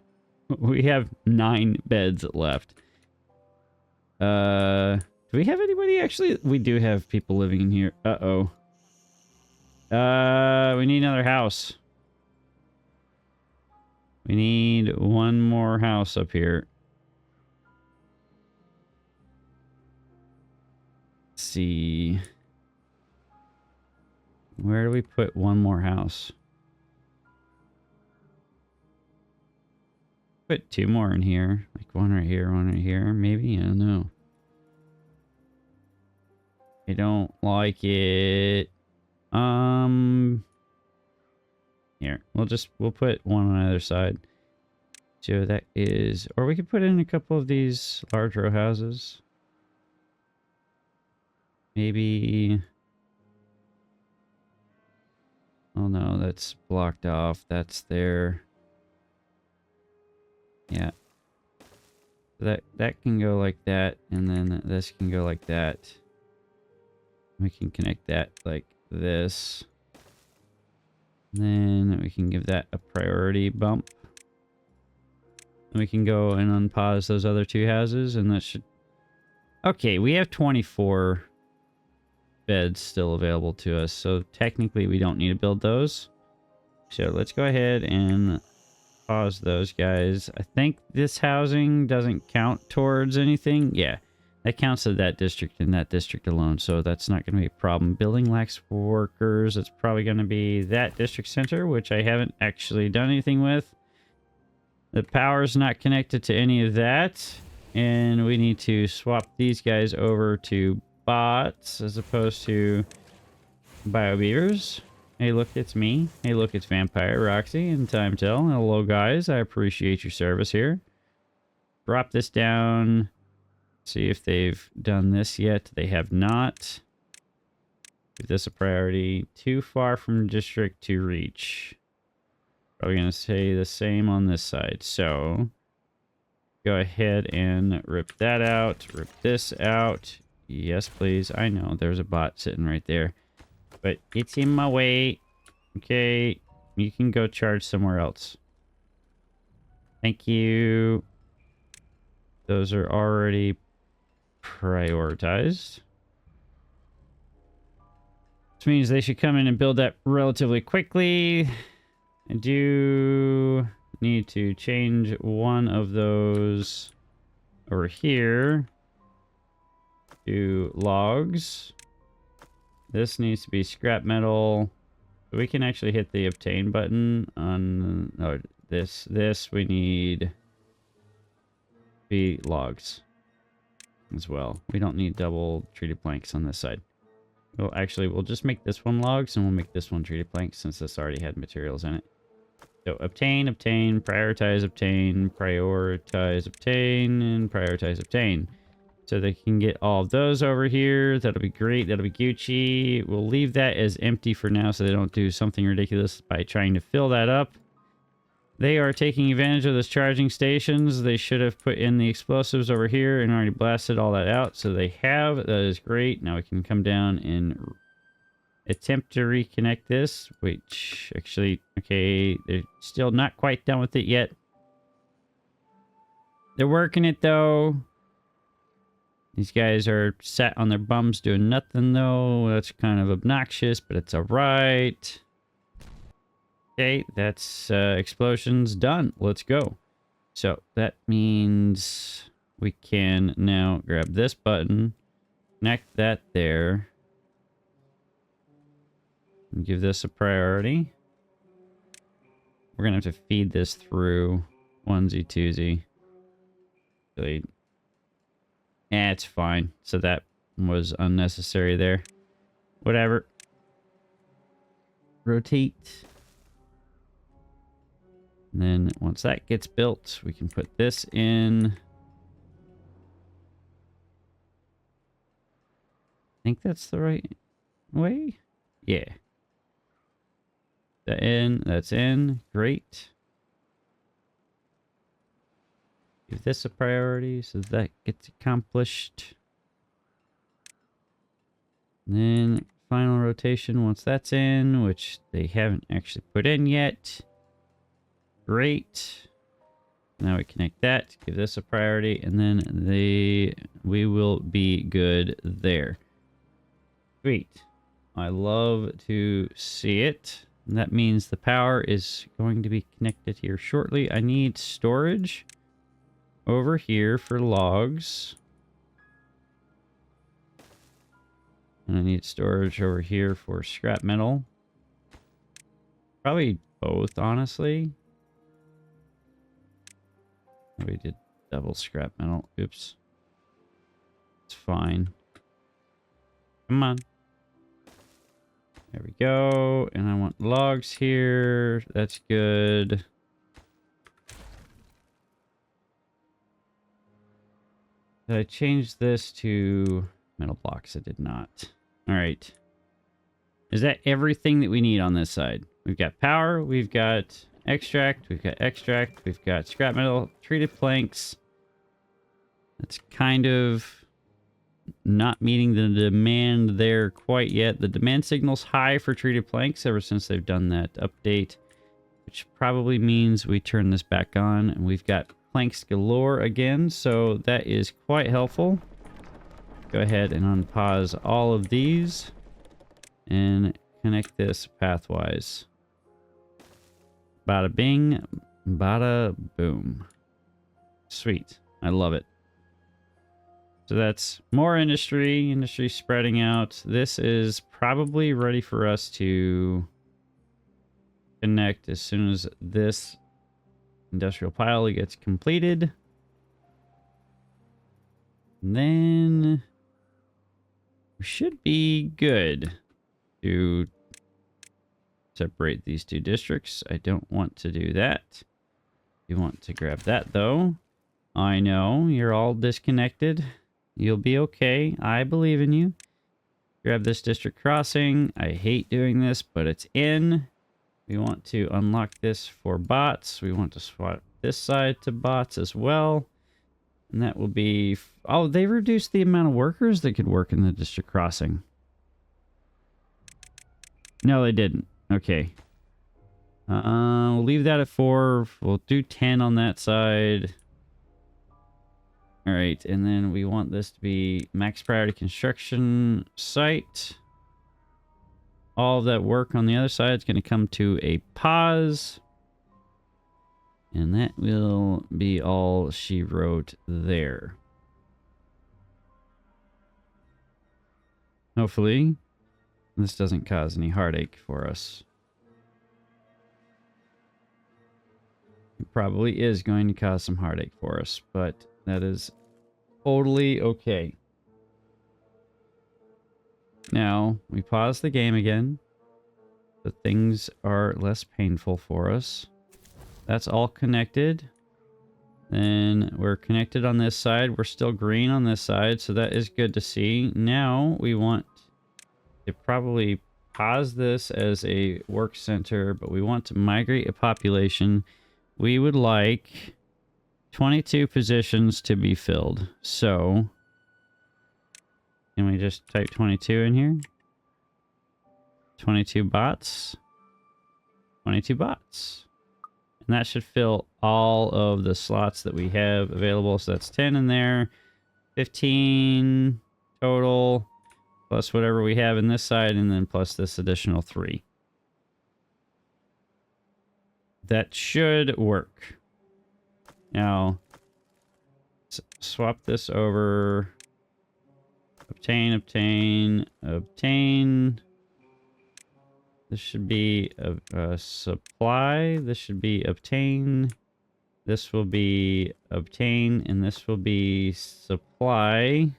We have 9 beds left. Do we have anybody actually? We do have people living in here. Uh-oh. We need another house. We need one more house up here. Let's see. Where do we put one more house? Put two more in here. Like one right here, one right here. Maybe? I don't know. I don't like it. Here. We'll put one on either side. So that is... Or we could put in a couple of these large row houses. Maybe... Oh no, that's blocked off. That's there. Yeah. That can go like that, and then this can go like that. We can connect that like this. Then we can give that a priority bump. And we can go and unpause those other two houses, and that should... Okay, we have 24 beds still available to us, so technically we don't need to build those. So let's go ahead and pause those guys. I think this housing doesn't count towards anything. Yeah, that counts to that district and that district alone, so that's not going to be a problem. Building lacks workers. It's probably going to be that district center, which I haven't actually done anything with. The power's not connected to any of that, and we need to swap these guys over to bots as opposed to bio beavers. Hey, look, it's me. Hey, look, it's Vampire, Roxy, and Time Tell. Hello, guys. I appreciate your service here. Drop this down. See if they've done this yet. They have not. Give this a priority. Too far from district to reach. Probably going to say the same on this side. So, go ahead and rip that out. Rip this out. Yes, please. I know there's a bot sitting right there. But it's in my way. Okay. You can go charge somewhere else. Thank you. Those are already prioritized. Which means they should come in and build that relatively quickly. I do need to change one of those over here to logs. This needs to be scrap metal. We can actually hit the obtain button on this. We need be logs as well. We don't need double treated planks on this side. Well, actually, we'll just make this one logs, and we'll make this one treated planks since this already had materials in it. So obtain, prioritize, obtain, and prioritize, obtain. So they can get all of those over here. That'll be great. That'll be Gucci. We'll leave that as empty for now so they don't do something ridiculous by trying to fill that up. They are taking advantage of those charging stations. They should have put in the explosives over here and already blasted all that out. So they have. That is great. Now we can come down and attempt to reconnect this. Which, actually, okay, they're still not quite done with it yet. They're working it, though. These guys are sat on their bums doing nothing, though. That's kind of obnoxious, but it's alright. Okay, that's explosions done. Let's go. So that means we can now grab this button, connect that there, and give this a priority. We're going to have to feed this through onesie twosie. Really. It's fine. So that was unnecessary there. Whatever. Rotate. And then once that gets built, we can put this in. I think that's the right way. Yeah. That in. That's in. Great. Give this a priority so that gets accomplished. And then final rotation once that's in, which they haven't actually put in yet. Great. Now we connect that, give this a priority, and then we will be good there. Great. I love to see it. And that means the power is going to be connected here shortly. I need storage over here for logs. And I need storage over here for scrap metal. Probably both, honestly. We did double scrap metal. Oops. It's fine. Come on. There we go. And I want logs here. That's good. Did I change this to metal blocks? I did not. All right. Is that everything that we need on this side? We've got power. We've got extract. We've got scrap metal, treated planks. That's kind of not meeting the demand there quite yet. The demand signal's high for treated planks ever since they've done that update, which probably means we turn this back on and we've got planks galore again. So that is quite helpful. Go ahead and unpause all of these and connect this pathwise. Bada bing, bada boom. Sweet. I love it. So that's more industry spreading out. This is probably ready for us to connect as soon as this industrial pile gets completed. And then we should be good to separate these two districts. I don't want to do that. You want to grab that though. I know you're all disconnected. You'll be okay. I believe in you. Grab this district crossing. I hate doing this, but it's in. We want to unlock this for bots. We want to swap this side to bots as well. And that will be... Oh, they reduced the amount of workers that could work in the district crossing. No, they didn't. Okay. We'll leave that at 4. We'll do 10 on that side. All right, and then we want this to be max priority construction site. All of that work on the other side is going to come to a pause. And that will be all she wrote there. Hopefully, this doesn't cause any heartache for us. It probably is going to cause some heartache for us, but that is totally okay. Now, we pause the game again. So things are less painful for us. That's all connected. Then we're connected on this side. We're still green on this side, so that is good to see. Now we want to probably pause this as a work center, but we want to migrate a population. We would like 22 positions to be filled. So, can we just type 22 in here? 22 bots. 22 bots. And that should fill all of the slots that we have available. So that's 10 in there. 15 total. Plus whatever we have in this side. And then plus this additional 3. That should work. Now, swap this over. Obtain, obtain, obtain. This should be a supply. This should be obtain. This will be obtain, and this will be supply.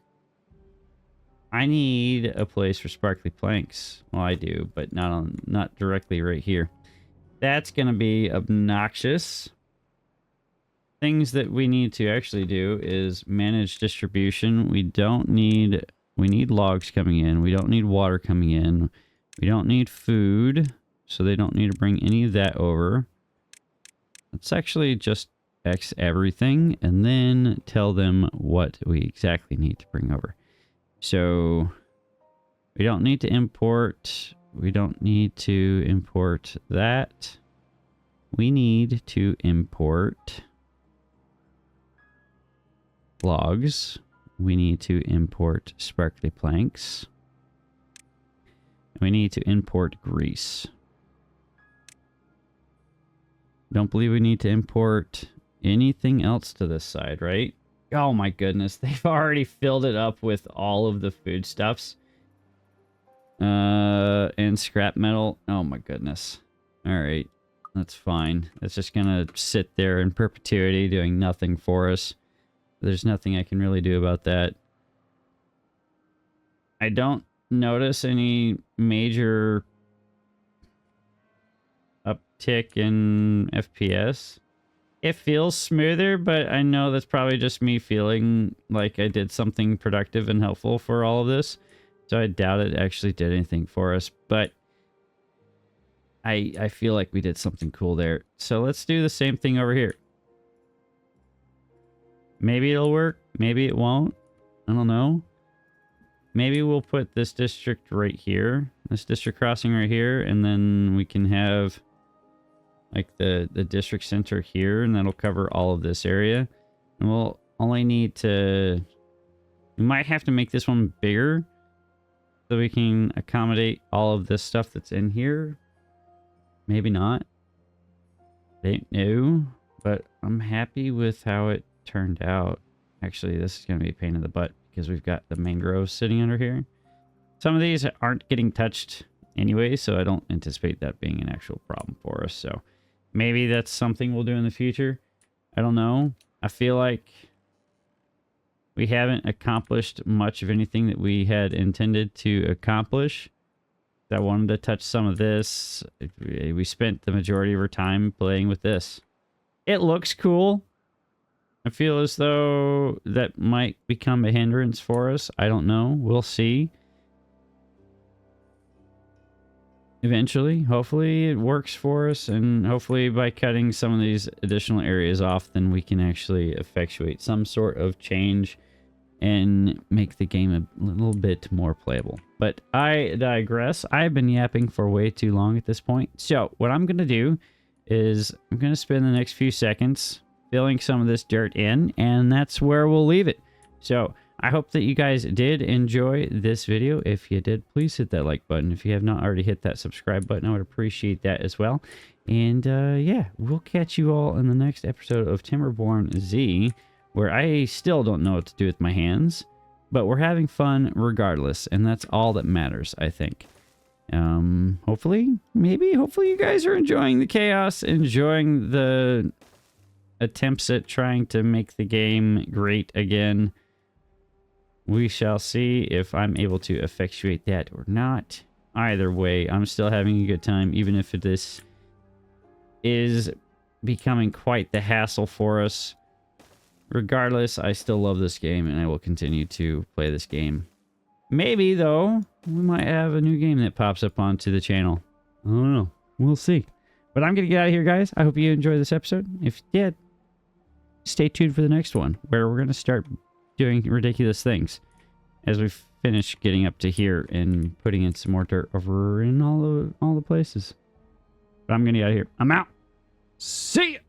I need a place for sparkly planks. Well, I do, but not directly right here. That's going to be obnoxious. Things that we need to actually do is manage distribution. We need logs coming in. We don't need water coming in. We don't need food, so they don't need to bring any of that over. Let's actually just X everything and then tell them what we exactly need to bring over. So we don't need to import. We don't need to import that. We need to import logs. We need to import sparkly planks. We need to import grease. don't believe we need to import anything else to this side, right? Oh my goodness, they've already filled it up with all of the foodstuffs. And scrap metal. Oh my goodness. Alright, that's fine. That's just gonna sit there in perpetuity doing nothing for us. There's nothing I can really do about that. I don't notice any major uptick in FPS. It feels smoother, but I know that's probably just me feeling like I did something productive and helpful for all of this. So I doubt it actually did anything for us, but I feel like we did something cool there. So let's do the same thing over here. Maybe it'll work. Maybe it won't. I don't know. Maybe we'll put this district right here. This district crossing right here. And then we can have like the district center here. And that'll cover all of this area. And we'll only need to... We might have to make this one bigger, so we can accommodate all of this stuff that's in here. Maybe not. Don't know. But I'm happy with how it turned out. Actually, this is going to be a pain in the butt because we've got the mangroves sitting under here. Some of these aren't getting touched anyway, so I don't anticipate that being an actual problem for us. So maybe that's something we'll do in the future. I don't know. I feel like we haven't accomplished much of anything that we had intended to accomplish. I wanted to touch some of this. We spent the majority of our time playing with this. It looks cool. I feel as though that might become a hindrance for us. I don't know. We'll see. Eventually, hopefully it works for us, and hopefully by cutting some of these additional areas off, then we can actually effectuate some sort of change and make the game a little bit more playable. But I digress. I've been yapping for way too long at this point. So what I'm going to do is I'm going to spend the next few seconds filling some of this dirt in, and that's where we'll leave it. So I hope that you guys did enjoy this video. If you did, please hit that like button. If you have not already hit that subscribe button, I would appreciate that as well. And yeah, we'll catch you all in the next episode of Timberborn Z, where I still don't know what to do with my hands, but we're having fun regardless, and that's all that matters, I think. Hopefully you guys are enjoying the chaos, enjoying the attempts at trying to make the game great again. We shall see if I'm able to effectuate that or not. Either way, I'm still having a good time, even if this is becoming quite the hassle for us. Regardless, I still love this game, and I will continue to play this game. Maybe, though, we might have a new game that pops up onto the channel. I don't know. We'll see. But I'm going to get out of here, guys. I hope you enjoyed this episode. If you did, stay tuned for the next one, where we're going to start doing ridiculous things as we finish getting up to here and putting in some more dirt over in all the places. But I'm going to get out of here. I'm out. See ya!